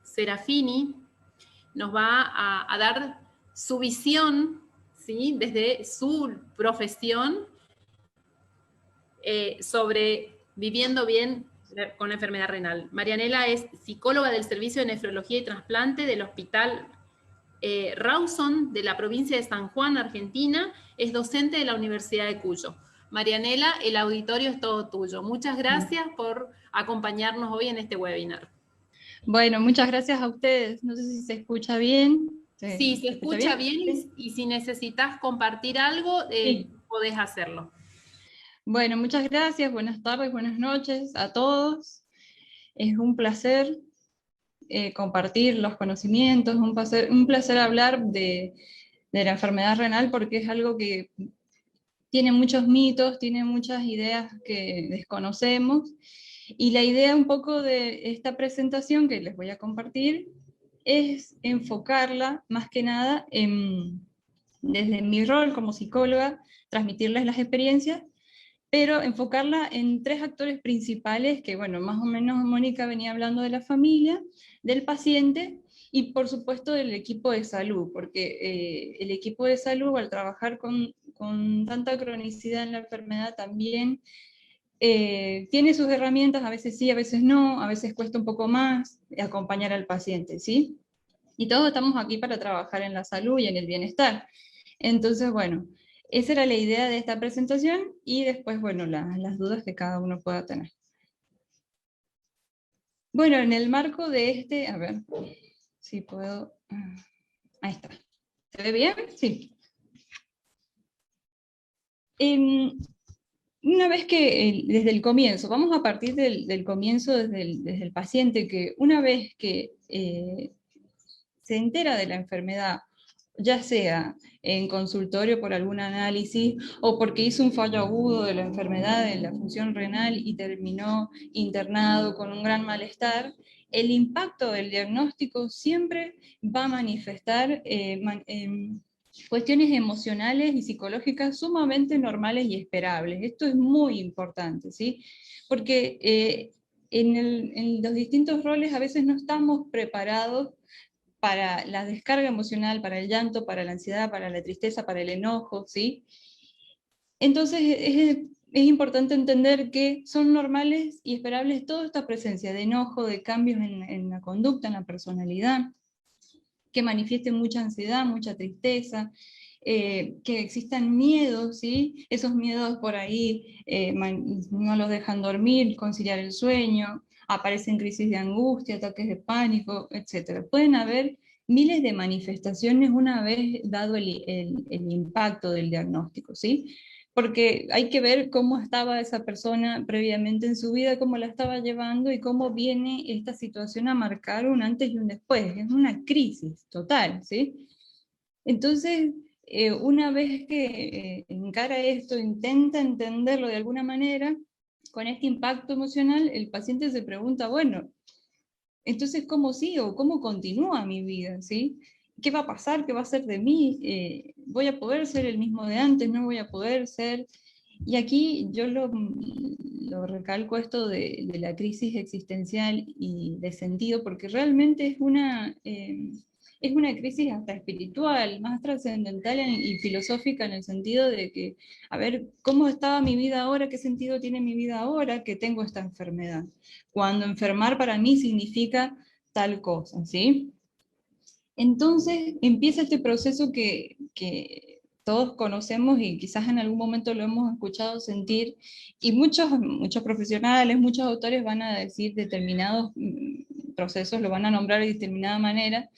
Serafini nos va a dar su visión, ¿sí? Desde su profesión sobre viviendo bien con la enfermedad renal. Marianela es psicóloga del Servicio de Nefrología y Trasplante del Hospital Rawson de la provincia de San Juan, Argentina. Es docente de la Universidad de Cuyo. Marianela, el auditorio es todo tuyo. Muchas gracias por acompañarnos hoy en este webinar. Bueno, muchas gracias a ustedes. No sé si se escucha bien. Sí, se escucha bien y si necesitas compartir algo, sí, podés hacerlo. Bueno, muchas gracias, buenas tardes, buenas noches a todos. Es un placer compartir los conocimientos, un placer hablar de la enfermedad renal porque es algo que tiene muchos mitos, tiene muchas ideas que desconocemos Y la idea un poco de esta presentación que les voy a compartir es enfocarla más que nada desde mi rol como psicóloga, transmitirles las experiencias, pero enfocarla en 3 actores principales, que bueno, más o menos Mónica venía hablando de la familia, del paciente, y por supuesto del equipo de salud, porque el equipo de salud al trabajar con tanta cronicidad en la enfermedad también tiene sus herramientas, a veces sí, a veces no, a veces cuesta un poco más acompañar al paciente, ¿sí? Y todos estamos aquí para trabajar en la salud y en el bienestar. Entonces, bueno, esa era la idea de esta presentación y después, bueno, las dudas que cada uno pueda tener. Bueno, en el marco de este, a ver si puedo, ahí está. ¿Se ve bien? Sí. Una vez que, desde el comienzo, vamos a partir del comienzo desde el paciente, que una vez que se entera de la enfermedad, ya sea en consultorio por algún análisis o porque hizo un fallo agudo de la enfermedad de la función renal y terminó internado con un gran malestar, el impacto del diagnóstico siempre va a manifestar cuestiones emocionales y psicológicas sumamente normales y esperables. Esto es muy importante, ¿sí? Porque en los distintos roles a veces no estamos preparados para la descarga emocional, para el llanto, para la ansiedad, para la tristeza, para el enojo, ¿sí? Entonces es importante entender que son normales y esperables toda esta presencia de enojo, de cambios en la conducta, en la personalidad, que manifiesten mucha ansiedad, mucha tristeza, que existan miedos, ¿sí? Esos miedos por ahí no los dejan dormir, conciliar el sueño, aparecen crisis de angustia, ataques de pánico, etc. Pueden haber miles de manifestaciones una vez dado el impacto del diagnóstico, ¿sí? Porque hay que ver cómo estaba esa persona previamente en su vida, cómo la estaba llevando y cómo viene esta situación a marcar un antes y un después. Es una crisis total, ¿sí? Entonces, una vez que encara esto, intenta entenderlo de alguna manera, con este impacto emocional, el paciente se pregunta, bueno, entonces, ¿cómo sigo? ¿Cómo continúa mi vida? ¿Sí? ¿Qué va a pasar? ¿Qué va a ser de mí? ¿Voy a poder ser el mismo de antes? ¿No voy a poder ser? Y aquí yo lo recalco esto de la crisis existencial y de sentido, porque realmente es una crisis hasta espiritual, más trascendental y filosófica en el sentido de que, a ver, ¿cómo estaba mi vida ahora? ¿Qué sentido tiene mi vida ahora que tengo esta enfermedad? Cuando enfermar para mí significa tal cosa, ¿sí? Entonces empieza este proceso que todos conocemos y quizás en algún momento lo hemos escuchado sentir, y muchos profesionales, muchos autores van a decir determinados procesos, lo van a nombrar de determinada manera,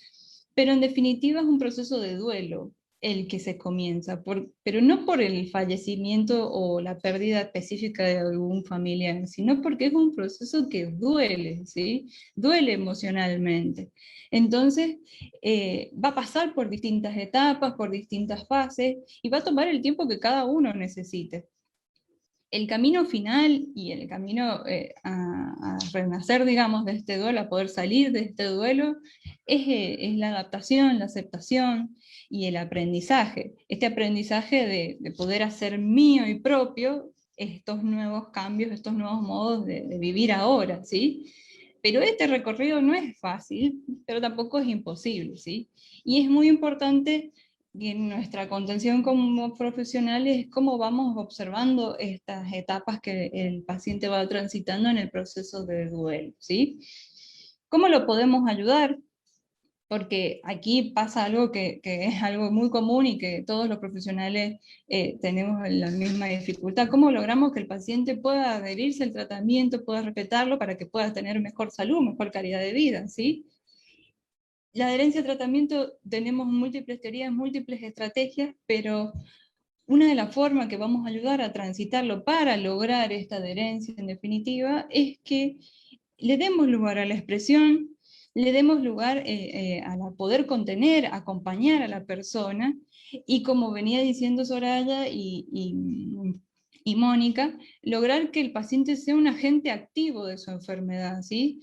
pero en definitiva es un proceso de duelo el que se comienza, pero no por el fallecimiento o la pérdida específica de algún familiar, sino porque es un proceso que duele, ¿sí? Duele emocionalmente. Entonces, va a pasar por distintas etapas, por distintas fases, y va a tomar el tiempo que cada uno necesite. El camino final y el camino a renacer, digamos, de este duelo, a poder salir de este duelo, es la adaptación, la aceptación y el aprendizaje. Este aprendizaje de poder hacer mío y propio estos nuevos cambios, estos nuevos modos de vivir ahora, ¿sí? Pero este recorrido no es fácil, pero tampoco es imposible, ¿sí? Y es muy importante y en nuestra contención como profesionales es cómo vamos observando estas etapas que el paciente va transitando en el proceso de duelo, ¿sí? ¿Cómo lo podemos ayudar? Porque aquí pasa algo que es algo muy común y que todos los profesionales tenemos la misma dificultad. ¿Cómo logramos que el paciente pueda adherirse al tratamiento, pueda respetarlo para que pueda tener mejor salud, mejor calidad de vida, ¿sí? La adherencia al tratamiento tenemos múltiples teorías, múltiples estrategias, pero una de las formas que vamos a ayudar a transitarlo para lograr esta adherencia en definitiva es que le demos lugar a la expresión, le demos lugar a poder contener, acompañar a la persona, y como venía diciendo Soraya, y y Mónica, lograr que el paciente sea un agente activo de su enfermedad, ¿sí?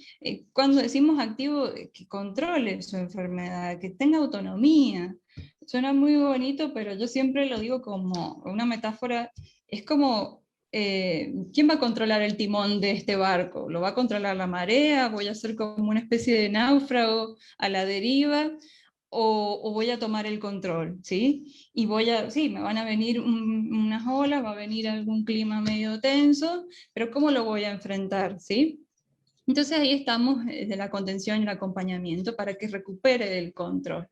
Cuando decimos activo, que controle su enfermedad, que tenga autonomía. Suena muy bonito, pero yo siempre lo digo como una metáfora, es como, ¿quién va a controlar el timón de este barco? ¿Lo va a controlar la marea? ¿Voy a ser como una especie de náufrago a la deriva? O voy a tomar el control, ¿sí? Y sí, me van a venir unas olas, va a venir algún clima medio tenso, pero ¿cómo lo voy a enfrentar, ¿sí? Entonces ahí estamos de la contención y el acompañamiento para que recupere el control.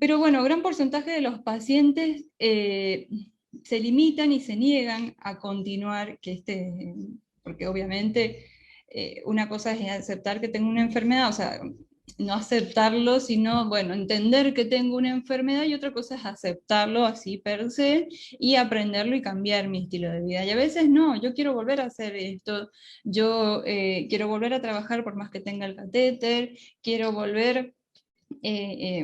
Pero bueno, gran porcentaje de los pacientes se limitan y se niegan a continuar, porque obviamente una cosa es aceptar que tengo una enfermedad, o sea, no aceptarlo, sino, bueno, entender que tengo una enfermedad, y otra cosa es aceptarlo así per se, y aprenderlo y cambiar mi estilo de vida. Y a veces no, yo quiero volver a hacer esto, yo quiero volver a trabajar por más que tenga el catéter, quiero volver...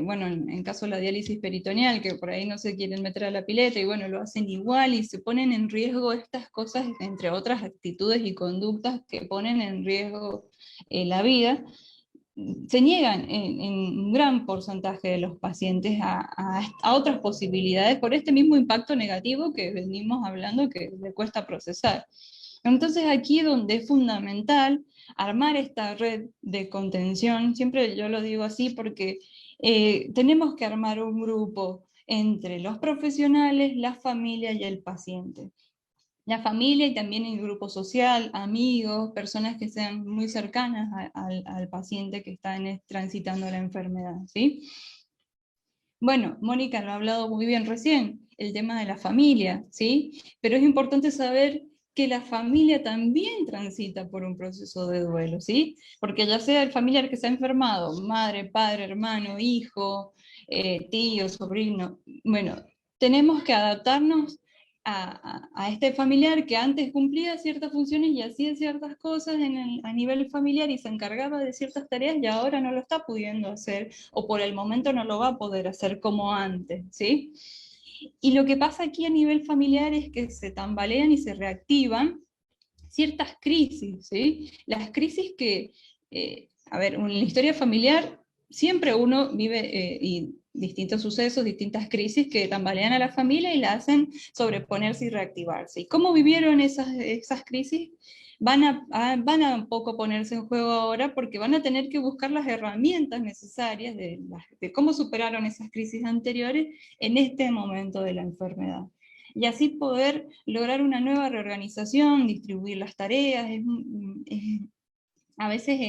bueno, en caso de la diálisis peritoneal, que por ahí no se quieren meter a la pileta, y bueno, lo hacen igual, y se ponen en riesgo estas cosas, entre otras actitudes y conductas que ponen en riesgo la vida, se niegan en un gran porcentaje de los pacientes a otras posibilidades por este mismo impacto negativo que venimos hablando que le cuesta procesar. Entonces aquí es donde es fundamental armar esta red de contención, siempre yo lo digo así porque tenemos que armar un grupo entre los profesionales, la familia y el paciente. La familia y también el grupo social, amigos, personas que sean muy cercanas al paciente que está transitando la enfermedad, ¿sí? Bueno, Mónica lo ha hablado muy bien recién, el tema de la familia, ¿sí? Pero es importante saber que la familia también transita por un proceso de duelo, ¿sí? Porque ya sea el familiar que se ha enfermado, madre, padre, hermano, hijo, tío, sobrino, bueno, tenemos que adaptarnos a este familiar que antes cumplía ciertas funciones y hacía ciertas cosas a nivel familiar y se encargaba de ciertas tareas y ahora no lo está pudiendo hacer, o por el momento no lo va a poder hacer como antes, ¿sí? Y lo que pasa aquí a nivel familiar es que se tambalean y se reactivan ciertas crisis, ¿sí? Las crisis que, a ver, en la historia familiar siempre uno vive distintos sucesos, distintas crisis que tambalean a la familia y la hacen sobreponerse y reactivarse. ¿Y cómo vivieron esas crisis? Van a un poco ponerse en juego ahora porque van a tener que buscar las herramientas necesarias de cómo superaron esas crisis anteriores en este momento de la enfermedad. Y así poder lograr una nueva reorganización, distribuir las tareas. A veces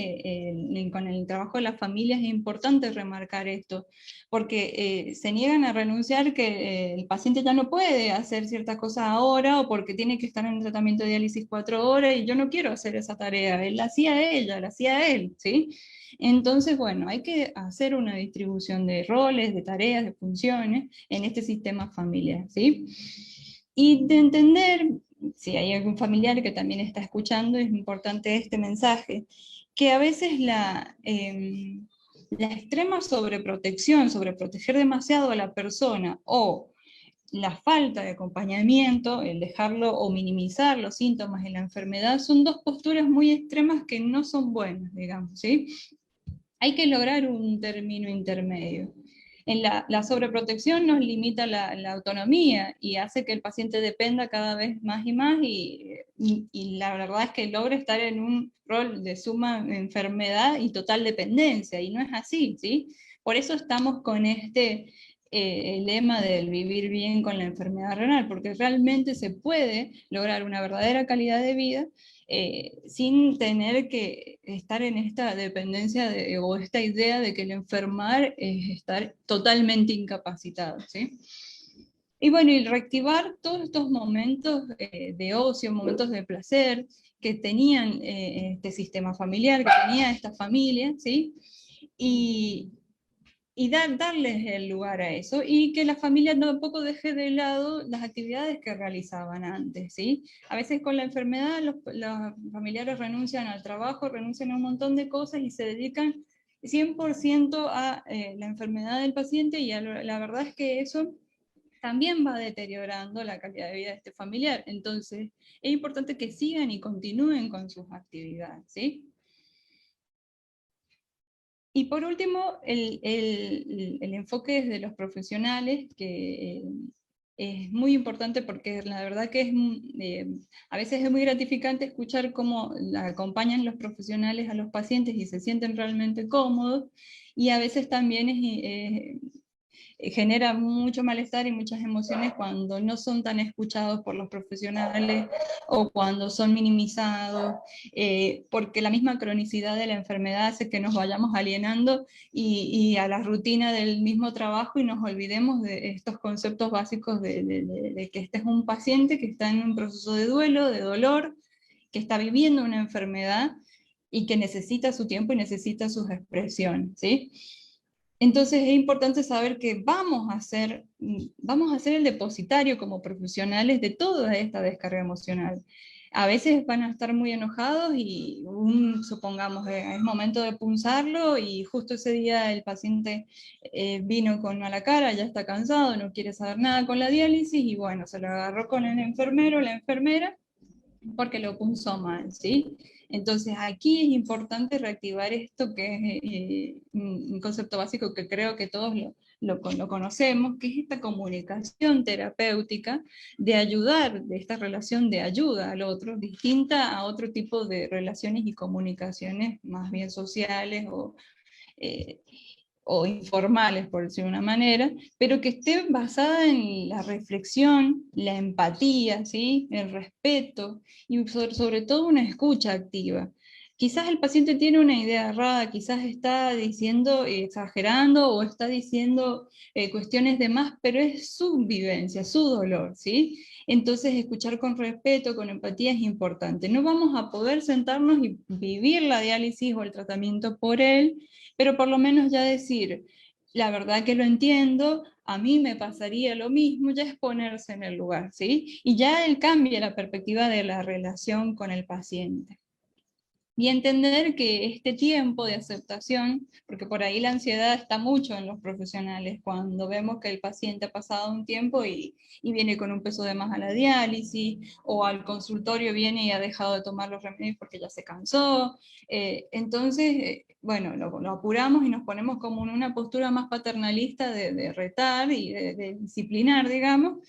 con el trabajo de las familias es importante remarcar esto, porque se niegan a renunciar que el paciente ya no puede hacer ciertas cosas ahora, o porque tiene que estar en tratamiento de diálisis 4 horas, y yo no quiero hacer esa tarea, él la hacía ella, la hacía él, ¿sí? Entonces, bueno, hay que hacer una distribución de roles, de tareas, de funciones en este sistema familiar, ¿sí? Y de entender, si hay algún familiar que también está escuchando, es importante este mensaje, que a veces la extrema sobreprotección, sobreproteger demasiado a la persona, o la falta de acompañamiento, el dejarlo o minimizar los síntomas de la enfermedad, son dos posturas muy extremas que no son buenas, digamos, ¿sí? Hay que lograr un término intermedio. En la sobreprotección nos limita la autonomía y hace que el paciente dependa cada vez más y más, y la verdad es que logra estar en un rol de suma enfermedad y total dependencia, y no es así, ¿sí? Por eso estamos con el lema del vivir bien con la enfermedad renal, porque realmente se puede lograr una verdadera calidad de vida sin tener que estar en esta dependencia o esta idea de que el enfermar es estar totalmente incapacitado, ¿sí? Y bueno, y reactivar todos estos momentos de ocio, momentos de placer que tenían este sistema familiar, que tenía esta familia, ¿sí? Y darles el lugar a eso, y que la familia tampoco deje de lado las actividades que realizaban antes, ¿sí? A veces con la enfermedad los familiares renuncian al trabajo, renuncian a un montón de cosas y se dedican 100% a la enfermedad del paciente, y la verdad es que eso también va deteriorando la calidad de vida de este familiar. Entonces, es importante que sigan y continúen con sus actividades, ¿sí? Y por último, el enfoque desde los profesionales, que es muy importante porque la verdad que a veces es muy gratificante escuchar cómo acompañan los profesionales a los pacientes y se sienten realmente cómodos, y a veces también genera mucho malestar y muchas emociones cuando no son tan escuchados por los profesionales o cuando son minimizados, porque la misma cronicidad de la enfermedad hace que nos vayamos alienando y a la rutina del mismo trabajo y nos olvidemos de estos conceptos básicos de que este es un paciente que está en un proceso de duelo, de dolor, que está viviendo una enfermedad y que necesita su tiempo y necesita sus expresiones, ¿sí? Entonces es importante saber que vamos a ser el depositario como profesionales de toda esta descarga emocional. A veces van a estar muy enojados y supongamos es momento de punzarlo y justo ese día el paciente vino con mala cara, ya está cansado, no quiere saber nada con la diálisis y bueno, se lo agarró con el enfermero o la enfermera porque lo punzó mal, ¿sí? Entonces aquí es importante reactivar esto que es un concepto básico que creo que todos lo conocemos, que es esta comunicación terapéutica de ayudar, de esta relación de ayuda al otro, distinta a otro tipo de relaciones y comunicaciones más bien sociales o informales, por decirlo de una manera, pero que esté basada en la reflexión, la empatía, ¿sí? El respeto, y sobre todo una escucha activa. Quizás el paciente tiene una idea errada, quizás está diciendo, exagerando, o está diciendo cuestiones de más, pero es su vivencia, su dolor, ¿sí? Entonces escuchar con respeto, con empatía es importante. No vamos a poder sentarnos y vivir la diálisis o el tratamiento por él, pero por lo menos ya decir, la verdad que lo entiendo, a mí me pasaría lo mismo, ya es ponerse en el lugar, ¿sí? Y ya él cambia la perspectiva de la relación con el paciente. Y entender que este tiempo de aceptación, porque por ahí la ansiedad está mucho en los profesionales, cuando vemos que el paciente ha pasado un tiempo y viene con un peso de más a la diálisis, o al consultorio viene y ha dejado de tomar los remedios porque ya se cansó, entonces, bueno, lo apuramos y nos ponemos como en una postura más paternalista de retar y de disciplinar, digamos.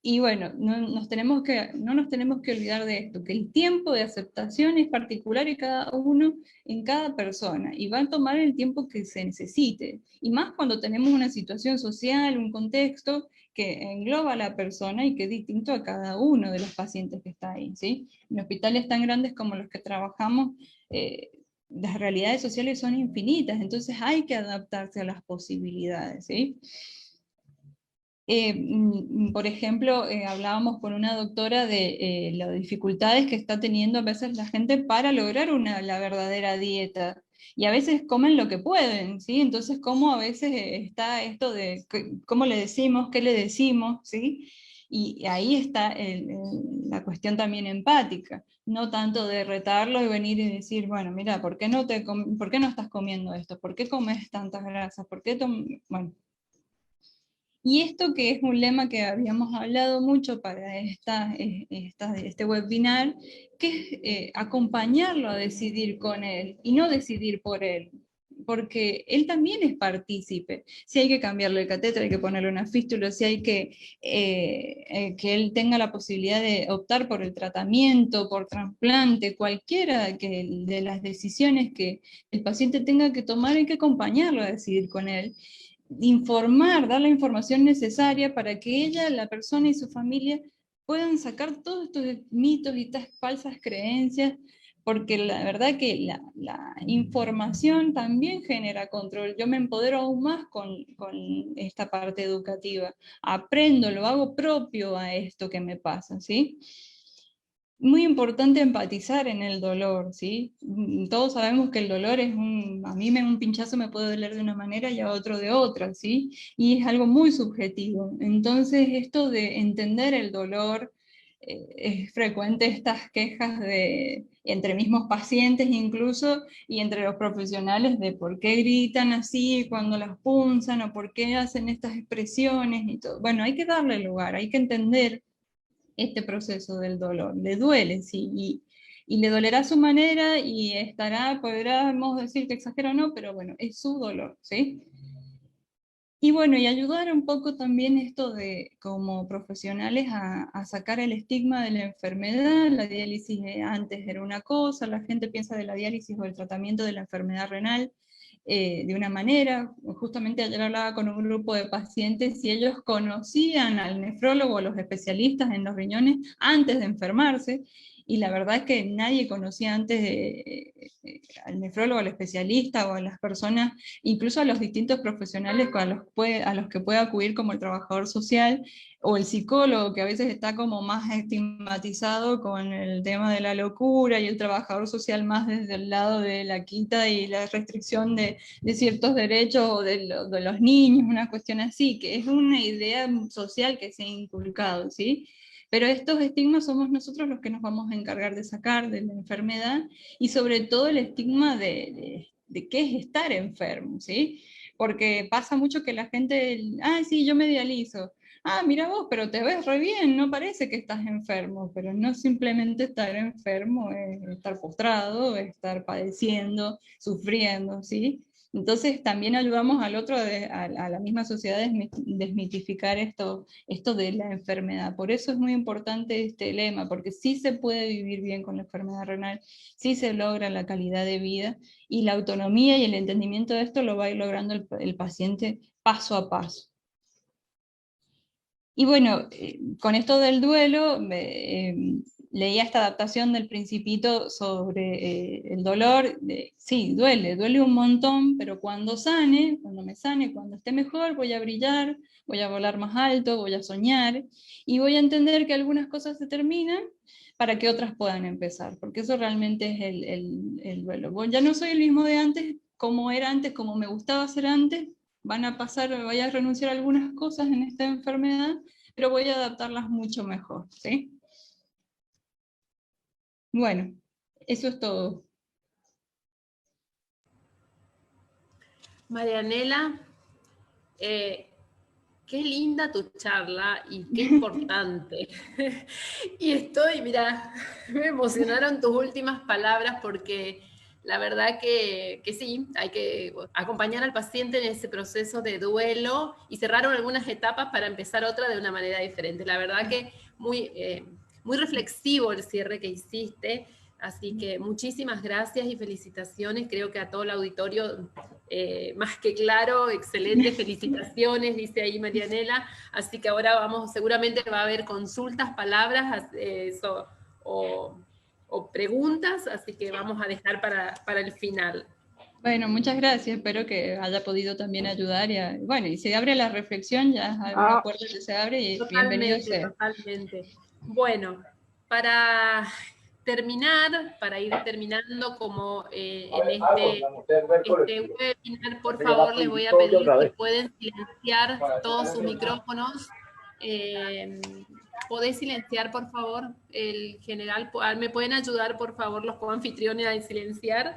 Y bueno, no nos tenemos que olvidar de esto, que el tiempo de aceptación es particular y cada uno en cada persona, y va a tomar el tiempo que se necesite, y más cuando tenemos una situación social, un contexto que engloba a la persona y que es distinto a cada uno de los pacientes que está ahí, ¿sí? En hospitales tan grandes como los que trabajamos, las realidades sociales son infinitas, entonces hay que adaptarse a las posibilidades, ¿sí? Por ejemplo, hablábamos con una doctora de las dificultades que está teniendo a veces la gente para lograr la verdadera dieta, y a veces comen lo que pueden, ¿sí? Entonces, cómo a veces está esto de cómo le decimos, qué le decimos, ¿sí? Y ahí está la cuestión también empática, no tanto de retarlo y venir y decir, bueno, mira, ¿por qué no estás comiendo esto? ¿Por qué comes tantas grasas? ¿Por qué bueno. Y esto que es un lema que habíamos hablado mucho para este webinar, que es acompañarlo a decidir con él y no decidir por él, porque él también es partícipe. Si hay que cambiarle el catéter, hay que ponerle una fístula, si hay que él tenga la posibilidad de optar por el tratamiento, por trasplante, cualquiera de las decisiones que el paciente tenga que tomar, hay que acompañarlo a decidir con él. Informar, dar la información necesaria para que ella, la persona y su familia puedan sacar todos estos mitos y estas falsas creencias, porque la verdad que la información también genera control. Yo me empodero aún más con esta parte educativa. Aprendo, lo hago propio a esto que me pasa, ¿sí? Muy importante empatizar en el dolor, ¿sí? Todos sabemos que el dolor es a mí un pinchazo me puede doler de una manera y a otro de otra, ¿sí? Y es algo muy subjetivo. Entonces esto de entender el dolor, es frecuente estas quejas entre mismos pacientes incluso, y entre los profesionales de por qué gritan así cuando las punzan, o por qué hacen estas expresiones y todo. Bueno, hay que darle lugar, hay que entender este proceso del dolor. Le duele, sí, y le dolerá a su manera, y podríamos decir que exagera o no, pero bueno, es su dolor, ¿sí? Y bueno, y ayudar un poco también esto de, como profesionales, a sacar el estigma de la enfermedad. La diálisis antes era una cosa, la gente piensa de la diálisis o el tratamiento de la enfermedad renal de una manera. Justamente ayer hablaba con un grupo de pacientes y ellos conocían al nefrólogo, a los especialistas en los riñones, antes de enfermarse, y la verdad es que nadie conocía antes al nefrólogo, al especialista, o a las personas, incluso a los distintos profesionales a los que puede acudir, como el trabajador social o el psicólogo, que a veces está como más estigmatizado con el tema de la locura, y el trabajador social más desde el lado de la quita y la restricción de ciertos derechos, o de los niños, una cuestión así, que es una idea social que se ha inculcado, ¿sí? Pero estos estigmas somos nosotros los que nos vamos a encargar de sacar de la enfermedad, y sobre todo el estigma de qué es estar enfermo, ¿sí? Porque pasa mucho que la gente, sí, yo me dializo. Mira vos, pero te ves re bien, no parece que estás enfermo, pero no simplemente estar enfermo, es estar postrado, es estar padeciendo, sufriendo, ¿sí? Entonces también ayudamos al otro, a la misma sociedad, a desmitificar esto de la enfermedad. Por eso es muy importante este lema, porque sí se puede vivir bien con la enfermedad renal, sí se logra la calidad de vida, y la autonomía y el entendimiento de esto lo va a ir logrando el paciente paso a paso. Y bueno, con esto del duelo, leía esta adaptación del Principito sobre el dolor. Sí, duele un montón, pero cuando me sane, cuando esté mejor, voy a brillar, voy a volar más alto, voy a soñar, y voy a entender que algunas cosas se terminan para que otras puedan empezar, porque eso realmente es el duelo. Ya no soy el mismo de antes, como era antes, como me gustaba ser antes. Voy a renunciar a algunas cosas en esta enfermedad, pero voy a adaptarlas mucho mejor, ¿sí? Bueno, eso es todo. Marianela, qué linda tu charla y qué importante. Y mira, me emocionaron tus últimas palabras, porque la verdad que sí, hay que acompañar al paciente en ese proceso de duelo, y cerraron algunas etapas para empezar otra de una manera diferente. La verdad que muy reflexivo el cierre que hiciste, así que muchísimas gracias y felicitaciones. Creo que a todo el auditorio, más que claro, excelentes felicitaciones, dice ahí Marianela. Así que ahora seguramente va a haber consultas, palabras o preguntas, así que vamos a dejar para el final. Bueno, muchas gracias, espero que haya podido también ayudar, y se abre la reflexión, ya es una puerta que se abre, y bienvenido sea. Totalmente. Bueno, para terminar, para ir terminando como en este webinar, por favor, les voy a pedir si pueden silenciar todos sus micrófonos. ¿Podés silenciar, por favor, el general? ¿Me pueden ayudar, por favor, los coanfitriones a silenciar?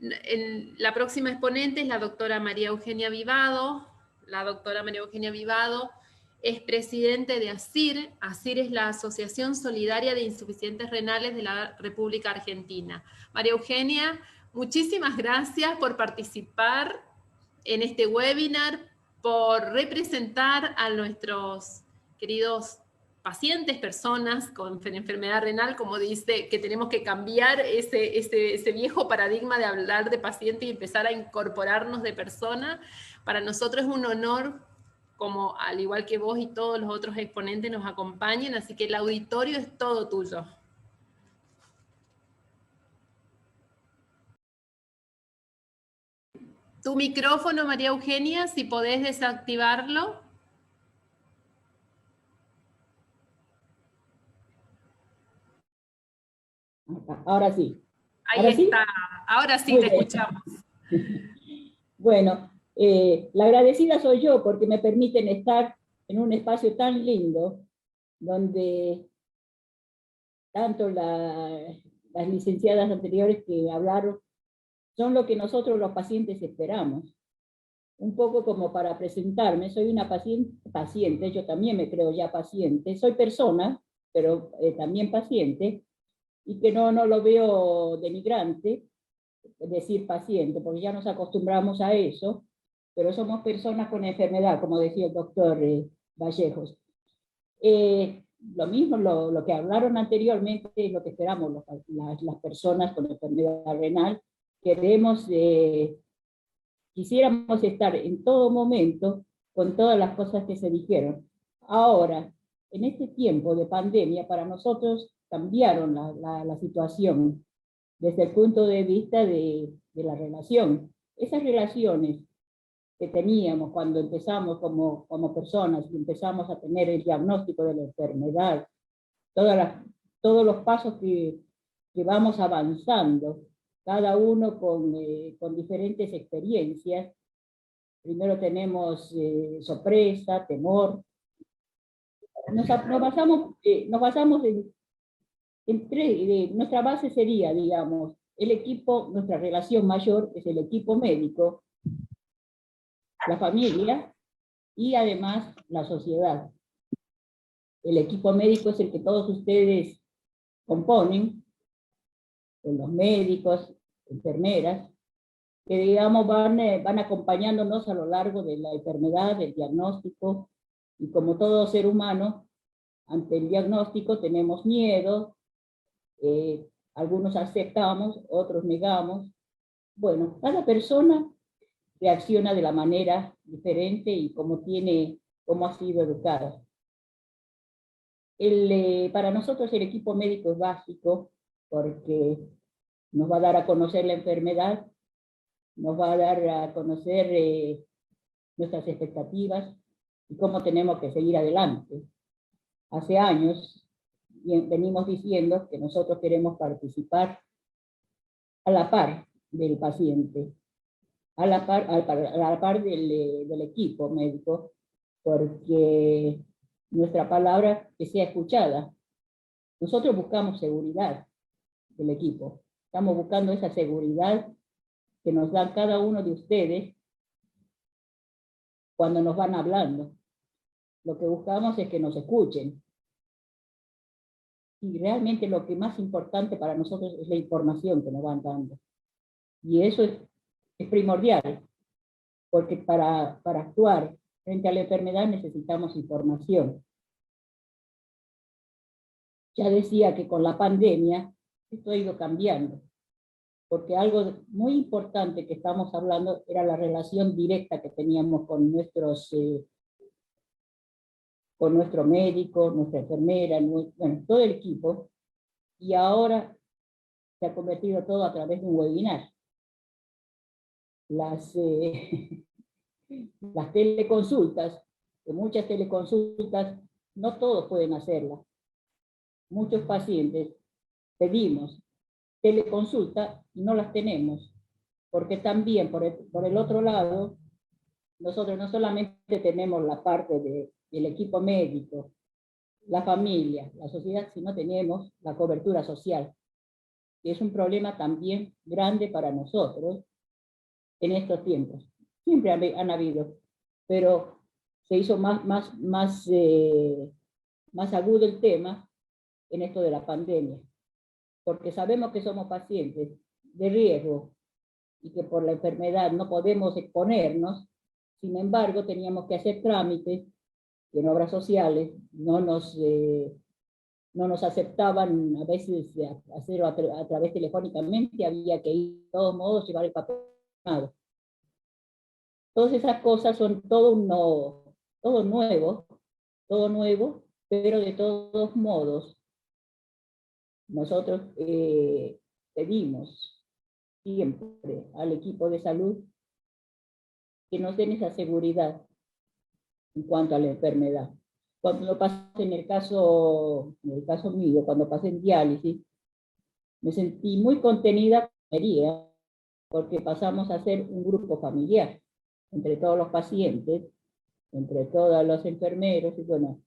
La próxima exponente es la doctora María Eugenia Vivado. La doctora María Eugenia Vivado es presidente de ASIR. ASIR es la Asociación Solidaria de Insuficientes Renales de la República Argentina. María Eugenia, muchísimas gracias por participar en este webinar, por representar a nuestros queridos pacientes, personas con enfermedad renal, como dice, que tenemos que cambiar ese viejo paradigma de hablar de paciente y empezar a incorporarnos de persona. Para nosotros es un honor, como al igual que vos y todos los otros exponentes nos acompañen, así que el auditorio es todo tuyo. Tu micrófono, María Eugenia, si podés desactivarlo. Ahora sí. Ahí está. Ahora sí te escuchamos. Bueno, la agradecida soy yo, porque me permiten estar en un espacio tan lindo, donde tanto las licenciadas anteriores que hablaron son lo que nosotros los pacientes esperamos. Un poco como para presentarme, soy una paciente, yo también me creo ya paciente, soy persona, pero también paciente, y que no lo veo denigrante decir paciente, porque ya nos acostumbramos a eso, pero somos personas con enfermedad, como decía el doctor Vallejos. Lo mismo, lo que hablaron anteriormente es lo que esperamos las personas con enfermedad renal. Quisiéramos estar en todo momento con todas las cosas que se dijeron. Ahora, en este tiempo de pandemia, para nosotros cambiaron la situación desde el punto de vista de la relación. Esas relaciones que teníamos cuando empezamos como personas y empezamos a tener el diagnóstico de la enfermedad, todos los pasos que vamos avanzando, cada uno con diferentes experiencias. Primero tenemos sorpresa, temor. Nos basamos en tres. Nuestra base sería, digamos, el equipo, nuestra relación mayor es el equipo médico, la familia y además la sociedad. El equipo médico es el que todos ustedes componen, con los médicos, enfermeras, que digamos van acompañándonos a lo largo de la enfermedad, del diagnóstico, y como todo ser humano, ante el diagnóstico tenemos miedo, algunos aceptamos, otros negamos. Bueno, cada persona reacciona de la manera diferente y como ha sido educada. Para nosotros el equipo médico es básico porque nos va a dar a conocer la enfermedad, nos va a dar a conocer nuestras expectativas y cómo tenemos que seguir adelante. Hace años venimos diciendo que nosotros queremos participar a la par del paciente, a la par del equipo médico, porque nuestra palabra que sea escuchada. Nosotros buscamos seguridad del equipo, estamos buscando esa seguridad que nos dan cada uno de ustedes cuando nos van hablando. Lo que buscamos es que nos escuchen. Y realmente lo que más importante para nosotros es la información que nos van dando. Y eso es primordial, porque para actuar frente a la enfermedad necesitamos información. Ya decía que con la pandemia esto ha ido cambiando, porque algo muy importante que estamos hablando era la relación directa que teníamos con nuestro médico, nuestra enfermera, bueno, todo el equipo, y ahora se ha convertido todo a través de un webinar. Las teleconsultas, muchas teleconsultas, no todos pueden hacerlas. Muchos pacientes pedimos teleconsulta y no las tenemos, porque también por el otro lado, nosotros no solamente tenemos la parte del equipo médico, la familia, la sociedad, sino tenemos la cobertura social, que es un problema también grande para nosotros en estos tiempos. Siempre han habido, pero se hizo más agudo el tema en esto de la pandemia, porque sabemos que somos pacientes de riesgo y que por la enfermedad no podemos exponernos. Sin embargo, teníamos que hacer trámites que en obras sociales no nos aceptaban a veces hacerlo a través telefónicamente, había que ir de todos modos, llevar el papel. Todas esas cosas son todo nuevo, pero de todos modos, nosotros pedimos siempre al equipo de salud que nos den esa seguridad en cuanto a la enfermedad. Cuando pasé en el caso mío, cuando pasé en diálisis, me sentí muy contenida, porque pasamos a ser un grupo familiar, entre todos los pacientes, entre todos los enfermeros, y bueno,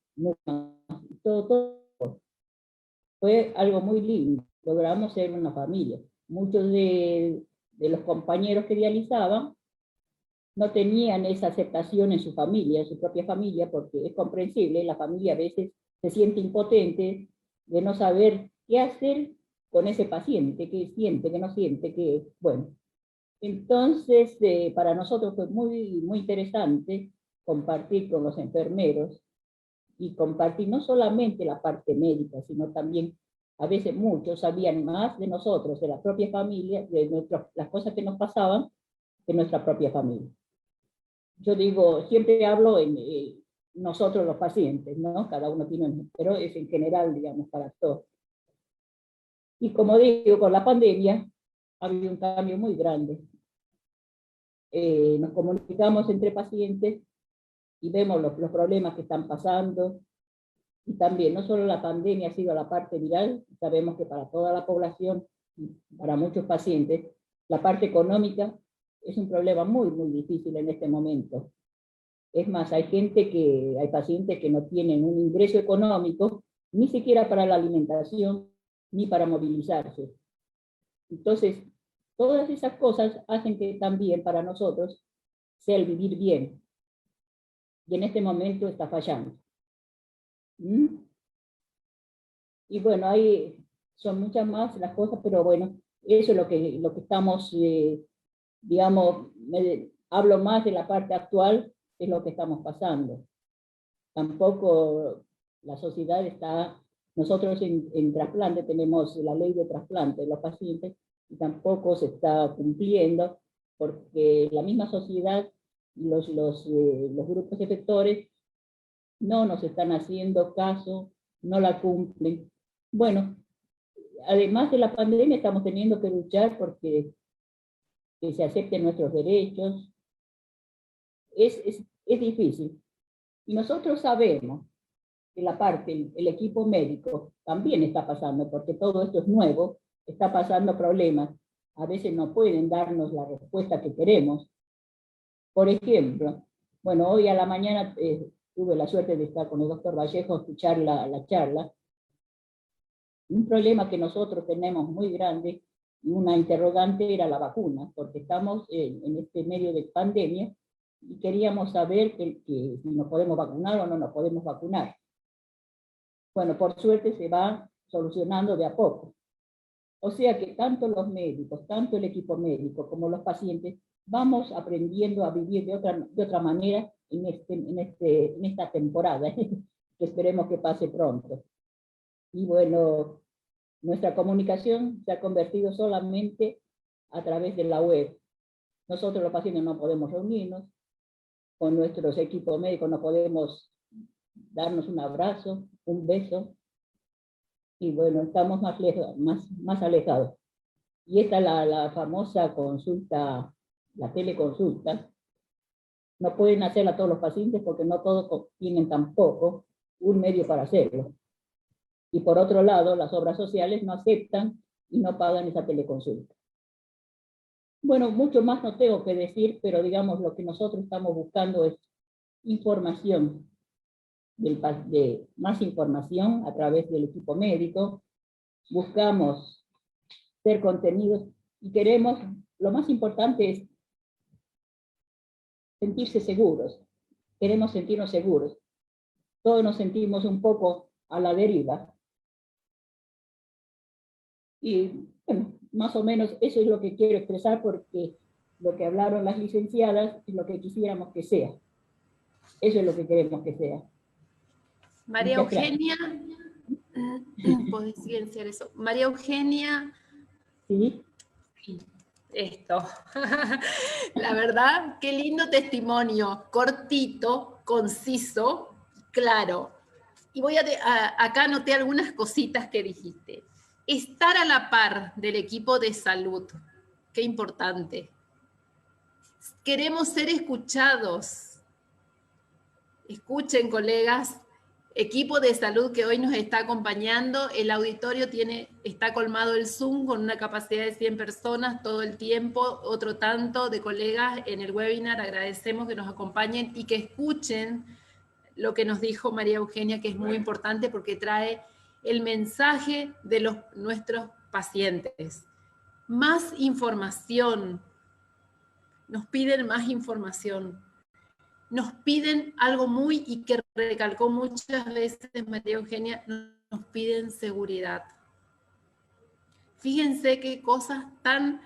todo. Fue algo muy lindo, logramos ser una familia. Muchos de los compañeros que dializaban no tenían esa aceptación en su familia, en su propia familia, porque es comprensible, la familia a veces se siente impotente de no saber qué hacer con ese paciente, qué siente, qué no siente, qué, bueno. Entonces, para nosotros fue muy, muy interesante compartir con los enfermeros y compartir no solamente la parte médica, sino también, a veces muchos sabían más de nosotros, de la propia familia, de las cosas que nos pasaban, de nuestra propia familia. Yo digo, siempre hablo en nosotros los pacientes, ¿no? Cada uno tiene, pero es en general, digamos, para todos. Y como digo, con la pandemia ha habido un cambio muy grande. Nos comunicamos entre pacientes y vemos los problemas que están pasando. Y también, no solo la pandemia ha sido la parte viral, sabemos que para toda la población, para muchos pacientes, la parte económica es un problema muy, muy difícil en este momento. Es más, hay pacientes que no tienen un ingreso económico, ni siquiera para la alimentación, ni para movilizarse. Entonces, todas esas cosas hacen que también para nosotros sea el vivir bien. Y en este momento está fallando. Y bueno, ahí son muchas más las cosas, pero bueno, eso es lo que estamos, digamos, hablo más de la parte actual, es lo que estamos pasando. Tampoco la sociedad está, nosotros en trasplante tenemos la ley de trasplante de los pacientes, y tampoco se está cumpliendo, porque la misma sociedad y los grupos efectores no nos están haciendo caso, no la cumplen. Bueno, además de la pandemia estamos teniendo que luchar porque que se acepten nuestros derechos. Es difícil. Y nosotros sabemos que la parte, el equipo médico también está pasando, porque todo esto es nuevo, está pasando problemas. A veces no pueden darnos la respuesta que queremos. Por ejemplo, bueno, hoy a la mañana tuve la suerte de estar con el doctor Vallejo a escuchar la charla. Un problema que nosotros tenemos muy grande, y una interrogante era la vacuna, porque estamos en este medio de pandemia y queríamos saber que si nos podemos vacunar o no nos podemos vacunar. Bueno, por suerte se va solucionando de a poco. O sea que tanto los médicos, tanto el equipo médico como los pacientes, vamos aprendiendo a vivir de otra manera en esta temporada, que esperemos que pase pronto. Y bueno, nuestra comunicación se ha convertido solamente a través de la web. Nosotros los pacientes no podemos reunirnos, con nuestros equipos médicos no podemos darnos un abrazo, un beso, y bueno, estamos más alejados. Y esta es la famosa consulta, la teleconsulta. No pueden hacerla todos los pacientes porque no todos tienen tampoco un medio para hacerlo. Y por otro lado, las obras sociales no aceptan y no pagan esa teleconsulta. Bueno, mucho más no tengo que decir, pero digamos lo que nosotros estamos buscando es información, más información a través del equipo médico. Buscamos ser contenidos y queremos, lo más importante es sentirse seguros. Queremos sentirnos seguros. Todos nos sentimos un poco a la deriva. Y bueno, más o menos eso es lo que quiero expresar, porque lo que hablaron las licenciadas es lo que quisiéramos que sea. Eso es lo que queremos que sea. María Eugenia, ¿podés silenciar eso? María Eugenia. ¿Sí? Esto. La verdad, qué lindo testimonio, cortito, conciso, claro. Y acá anoté algunas cositas que dijiste. Estar a la par del equipo de salud, qué importante. Queremos ser escuchados. Escuchen, colegas, equipo de salud que hoy nos está acompañando. El auditorio está colmado el Zoom con una capacidad de 100 personas todo el tiempo, otro tanto de colegas en el webinar. Agradecemos que nos acompañen y que escuchen lo que nos dijo María Eugenia, que es muy importante porque trae el mensaje de nuestros pacientes. Más información. Nos piden más información. Nos piden algo muy, y que recalcó muchas veces María Eugenia, nos piden seguridad. Fíjense qué cosas tan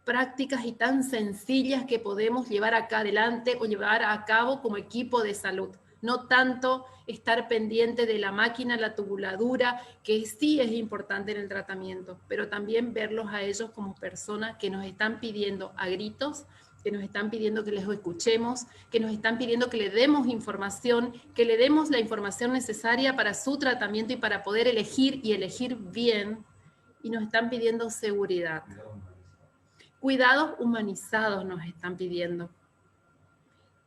prácticas y tan sencillas que podemos llevar acá adelante o llevar a cabo como equipo de salud. No tanto estar pendiente de la máquina, la tubuladura, que sí es importante en el tratamiento, pero también verlos a ellos como personas que nos están pidiendo a gritos, que nos están pidiendo que les escuchemos, que nos están pidiendo que le demos información, que le demos la información necesaria para su tratamiento y para poder elegir y elegir bien, y nos están pidiendo seguridad. Cuidados humanizados nos están pidiendo.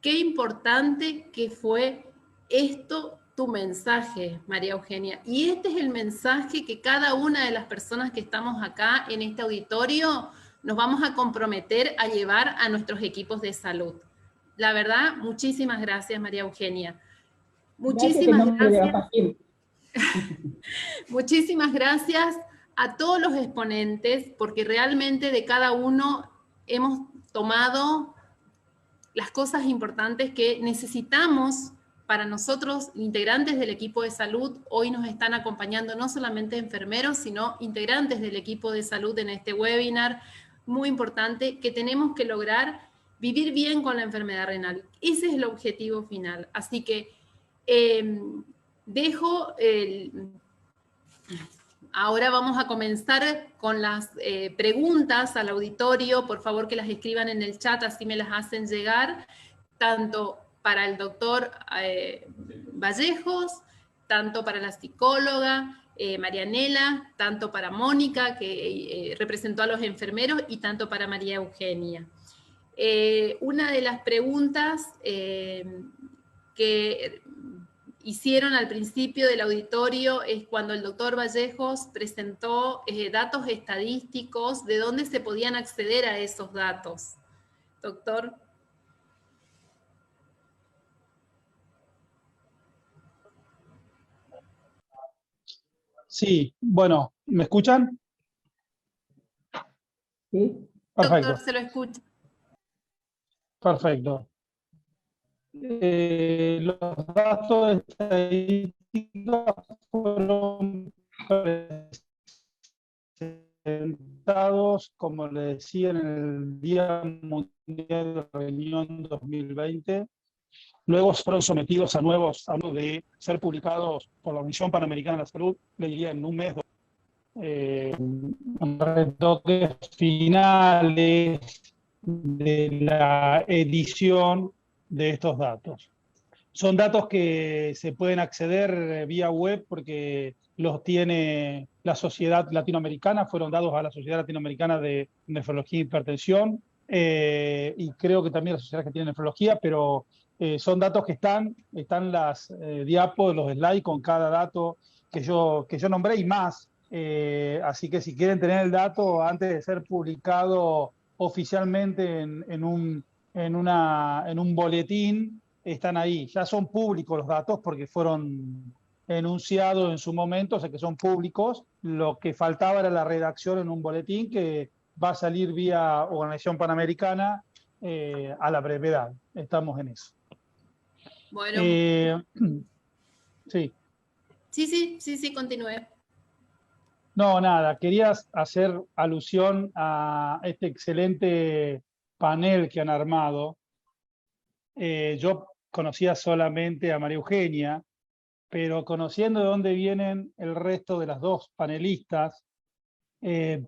Qué importante que fue esto, tu mensaje, María Eugenia. Y este es el mensaje que cada una de las personas que estamos acá en este auditorio nos vamos a comprometer a llevar a nuestros equipos de salud. La verdad, muchísimas gracias, María Eugenia. Muchísimas gracias. Muchísimas gracias a todos los exponentes, porque realmente de cada uno hemos tomado las cosas importantes que necesitamos para nosotros, integrantes del equipo de salud. Hoy nos están acompañando no solamente enfermeros, sino integrantes del equipo de salud en este webinar muy importante, que tenemos que lograr vivir bien con la enfermedad renal. Ese es el objetivo final. Así que ahora vamos a comenzar con las preguntas al auditorio. Por favor, que las escriban en el chat, así me las hacen llegar, tanto para el doctor Vallejos, tanto para la psicóloga Marianela, tanto para Mónica, que representó a los enfermeros, y tanto para María Eugenia. Una de las preguntas que hicieron al principio del auditorio es cuando el doctor Vallejos presentó datos estadísticos, ¿de dónde se podían acceder a esos datos? Doctor. Sí, bueno, ¿me escuchan? Sí. Perfecto. Doctor, se lo escucha. Perfecto. Los datos estadísticos fueron presentados, como le decía, en el Día Mundial de Riñón 2020. Luego fueron sometidos a nuevos de ser publicados por la Organización Panamericana de la Salud, le diría en un mes, retoques finales de la edición de estos datos. Son datos que se pueden acceder vía web porque los tiene la Sociedad Latinoamericana, fueron dados a la Sociedad Latinoamericana de Nefrología e Hipertensión, y creo que también la Sociedad Argentina de Nefrología, pero son datos que están las diapos, los slides con cada dato que yo nombré y más. Así que si quieren tener el dato antes de ser publicado oficialmente en un boletín, están ahí. Ya son públicos los datos porque fueron enunciados en su momento, o sea que son públicos. Lo que faltaba era la redacción en un boletín que va a salir vía Organización Panamericana a la brevedad. Estamos en eso. Bueno. Sí. Sí, continúe. No, nada, quería hacer alusión a este excelente panel que han armado. Yo conocía solamente a María Eugenia, pero conociendo de dónde vienen el resto de las dos panelistas,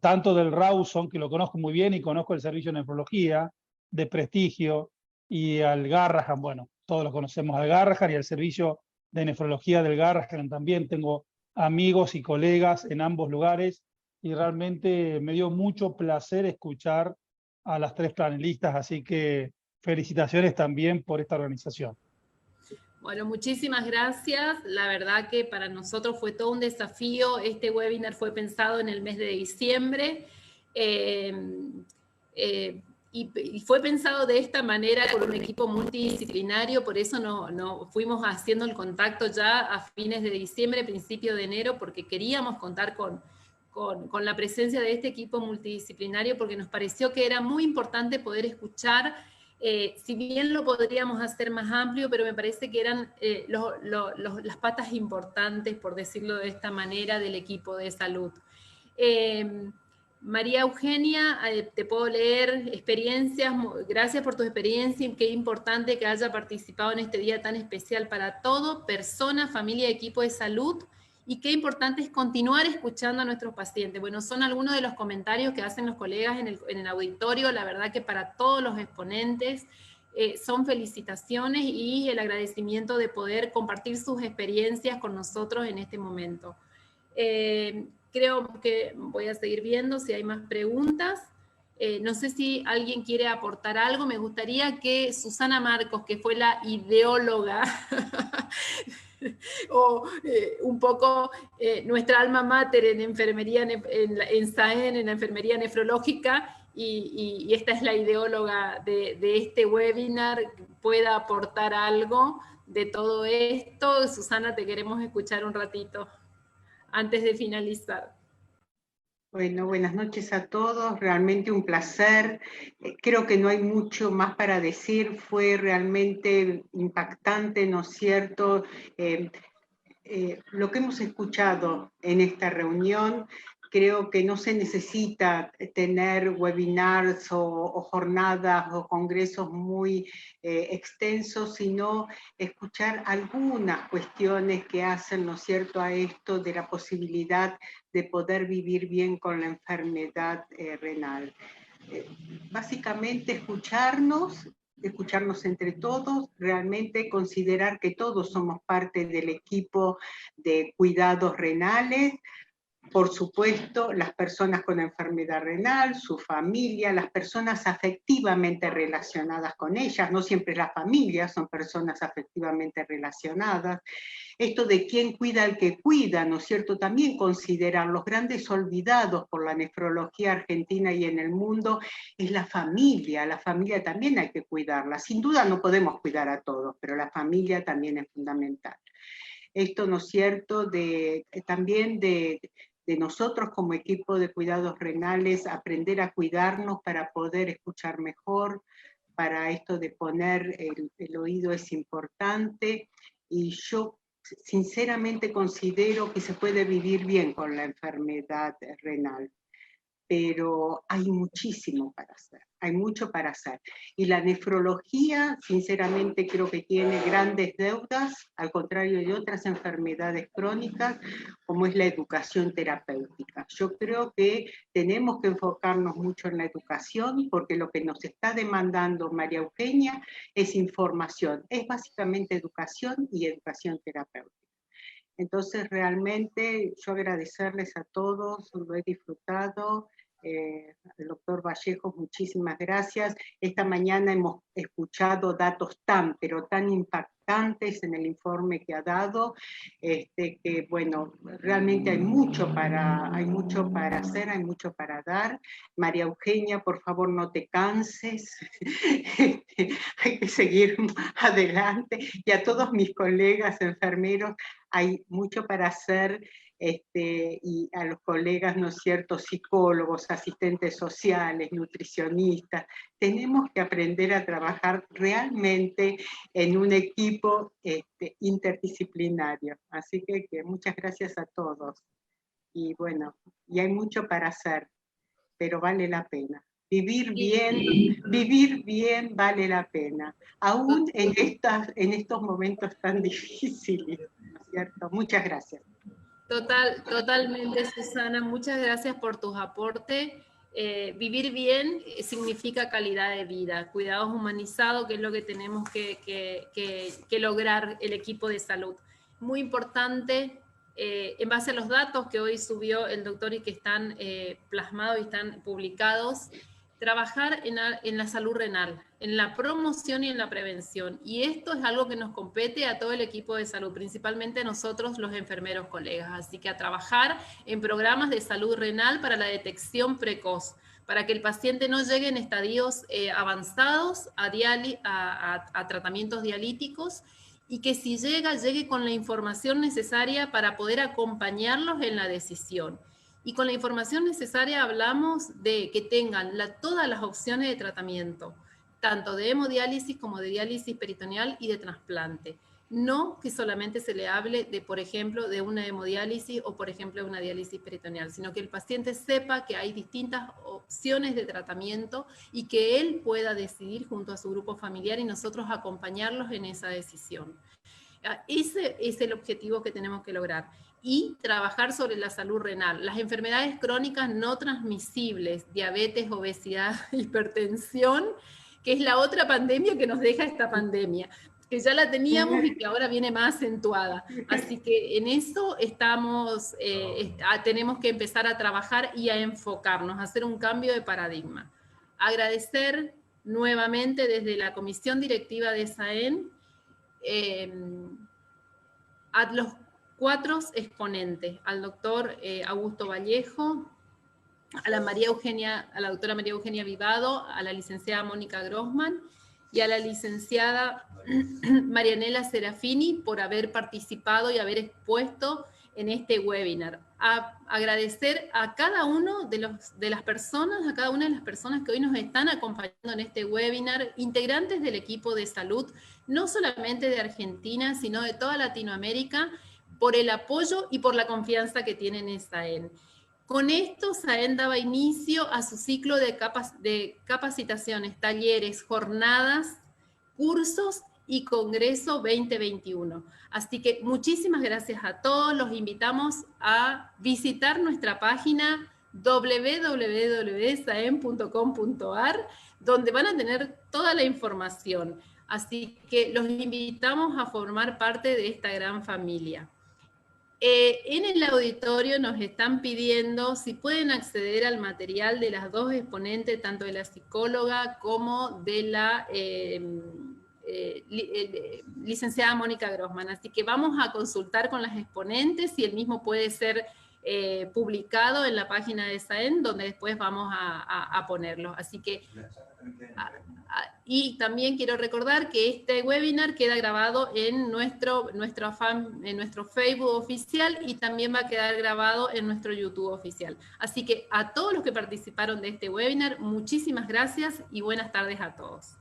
tanto del Rawson, que lo conozco muy bien y conozco el servicio de nefrología de prestigio, y al Garrahan, bueno, todos lo conocemos al Garrahan y al servicio de nefrología del Garrahan también. Tengo amigos y colegas en ambos lugares y realmente me dio mucho placer escuchar a las tres panelistas, así que felicitaciones también por esta organización. Bueno, muchísimas gracias. La verdad que para nosotros fue todo un desafío. Este webinar fue pensado en el mes de diciembre. y fue pensado de esta manera por un equipo multidisciplinario, por eso no fuimos haciendo el contacto ya a fines de diciembre, principio de enero, porque queríamos contar con la presencia de este equipo multidisciplinario, porque nos pareció que era muy importante poder escuchar, si bien lo podríamos hacer más amplio, pero me parece que eran las patas importantes, por decirlo de esta manera, del equipo de salud. María Eugenia, te puedo leer experiencias, gracias por tu experiencia y qué importante que haya participado en este día tan especial para todo, persona, familia y equipo de salud, y qué importante es continuar escuchando a nuestros pacientes. Bueno, son algunos de los comentarios que hacen los colegas en el auditorio, la verdad que para todos los exponentes son felicitaciones y el agradecimiento de poder compartir sus experiencias con nosotros en este momento. Creo que voy a seguir viendo si hay más preguntas. No sé si alguien quiere aportar algo. Me gustaría que Susana Marcos, que fue la ideóloga, o un poco nuestra alma mater en enfermería, en SAEN, en la enfermería nefrológica, y esta es la ideóloga de este webinar, pueda aportar algo de todo esto. Susana, te queremos escuchar un ratito antes de finalizar. Bueno, buenas noches a todos, realmente un placer. Creo que no hay mucho más para decir, fue realmente impactante, ¿no es cierto? Lo que hemos escuchado en esta reunión, creo que no se necesita tener webinars o jornadas o congresos muy extensos, sino escuchar algunas cuestiones que hacen, ¿no es cierto?, a esto de la posibilidad de poder vivir bien con la enfermedad renal. Básicamente escucharnos entre todos, realmente considerar que todos somos parte del equipo de cuidados renales, por supuesto, las personas con enfermedad renal, su familia, las personas afectivamente relacionadas con ellas, no siempre las familias son personas afectivamente relacionadas. Esto de quién cuida al que cuida, ¿no es cierto? También considerar los grandes olvidados por la nefrología argentina y en el mundo es la familia también hay que cuidarla. Sin duda no podemos cuidar a todos, pero la familia también es fundamental. Esto, ¿no es cierto?, también de nosotros como equipo de cuidados renales, aprender a cuidarnos para poder escuchar mejor, para esto de poner el oído es importante, y yo sinceramente considero que se puede vivir bien con la enfermedad renal, pero hay muchísimo para hacer, hay mucho para hacer. Y la nefrología, sinceramente, creo que tiene grandes deudas, al contrario de otras enfermedades crónicas, como es la educación terapéutica. Yo creo que tenemos que enfocarnos mucho en la educación, porque lo que nos está demandando María Eugenia es información, es básicamente educación y educación terapéutica. Entonces, realmente, yo agradecerles a todos, lo he disfrutado. Al doctor Vallejos, muchísimas gracias. Esta mañana hemos escuchado datos pero tan impactantes en el informe que ha dado, que bueno, realmente hay mucho para hacer, hay mucho para dar. María Eugenia, por favor, no te canses, hay que seguir adelante, y a todos mis colegas enfermeros, hay mucho para hacer. Y a los colegas, ¿no es cierto?, psicólogos, asistentes sociales, nutricionistas, tenemos que aprender a trabajar realmente en un equipo interdisciplinario. Así que muchas gracias a todos. Y bueno, y hay mucho para hacer, pero vale la pena. Vivir bien vale la pena, aún en estos momentos tan difíciles, ¿no es cierto? Muchas gracias. Totalmente, Susana. Muchas gracias por tus aportes. Vivir bien significa calidad de vida, cuidados humanizados, que es lo que tenemos que lograr el equipo de salud. Muy importante, en base a los datos que hoy subió el doctor y que están plasmados y están publicados, trabajar en la salud renal, en la promoción y en la prevención. Y esto es algo que nos compete a todo el equipo de salud, principalmente a nosotros los enfermeros colegas. Así que a trabajar en programas de salud renal para la detección precoz, para que el paciente no llegue en estadios avanzados a tratamientos dialíticos, y que si llega, llegue con la información necesaria para poder acompañarlos en la decisión. Y con la información necesaria hablamos de que tengan todas las opciones de tratamiento, tanto de hemodiálisis como de diálisis peritoneal y de trasplante. No que solamente se le hable de, por ejemplo, de una hemodiálisis o, por ejemplo, de una diálisis peritoneal, sino que el paciente sepa que hay distintas opciones de tratamiento y que él pueda decidir junto a su grupo familiar y nosotros acompañarlos en esa decisión. Ese es el objetivo que tenemos que lograr. Y trabajar sobre la salud renal. Las enfermedades crónicas no transmisibles, diabetes, obesidad, hipertensión, que es la otra pandemia que nos deja esta pandemia, que ya la teníamos y que ahora viene más acentuada. Así que en eso estamos, tenemos que empezar a trabajar y a enfocarnos, a hacer un cambio de paradigma. Agradecer nuevamente desde la comisión directiva de SAEN a los 4 exponentes, al doctor Augusto Vallejo, a la doctora María Eugenia Vivado, a la licenciada Mónica Grossman y a la licenciada Marianela Serafini por haber participado y haber expuesto en este webinar. Agradecer a cada uno de las personas, a cada una de las personas que hoy nos están acompañando en este webinar, integrantes del equipo de salud, no solamente de Argentina, sino de toda Latinoamérica, por el apoyo y por la confianza que tienen en SAEN. Con esto, SAEN daba inicio a su ciclo de capacitaciones, talleres, jornadas, cursos y Congreso 2021. Así que muchísimas gracias a todos. Los invitamos a visitar nuestra página www.saen.com.ar, donde van a tener toda la información. Así que los invitamos a formar parte de esta gran familia. En el auditorio nos están pidiendo si pueden acceder al material de las 2 exponentes, tanto de la psicóloga como de la licenciada Mónica Grossman. Así que vamos a consultar con las exponentes si el mismo puede ser publicado en la página de SAEN, donde después vamos a ponerlo. Así que... Y también quiero recordar que este webinar queda grabado en nuestro Facebook oficial y también va a quedar grabado en nuestro YouTube oficial. Así que a todos los que participaron de este webinar, muchísimas gracias y buenas tardes a todos.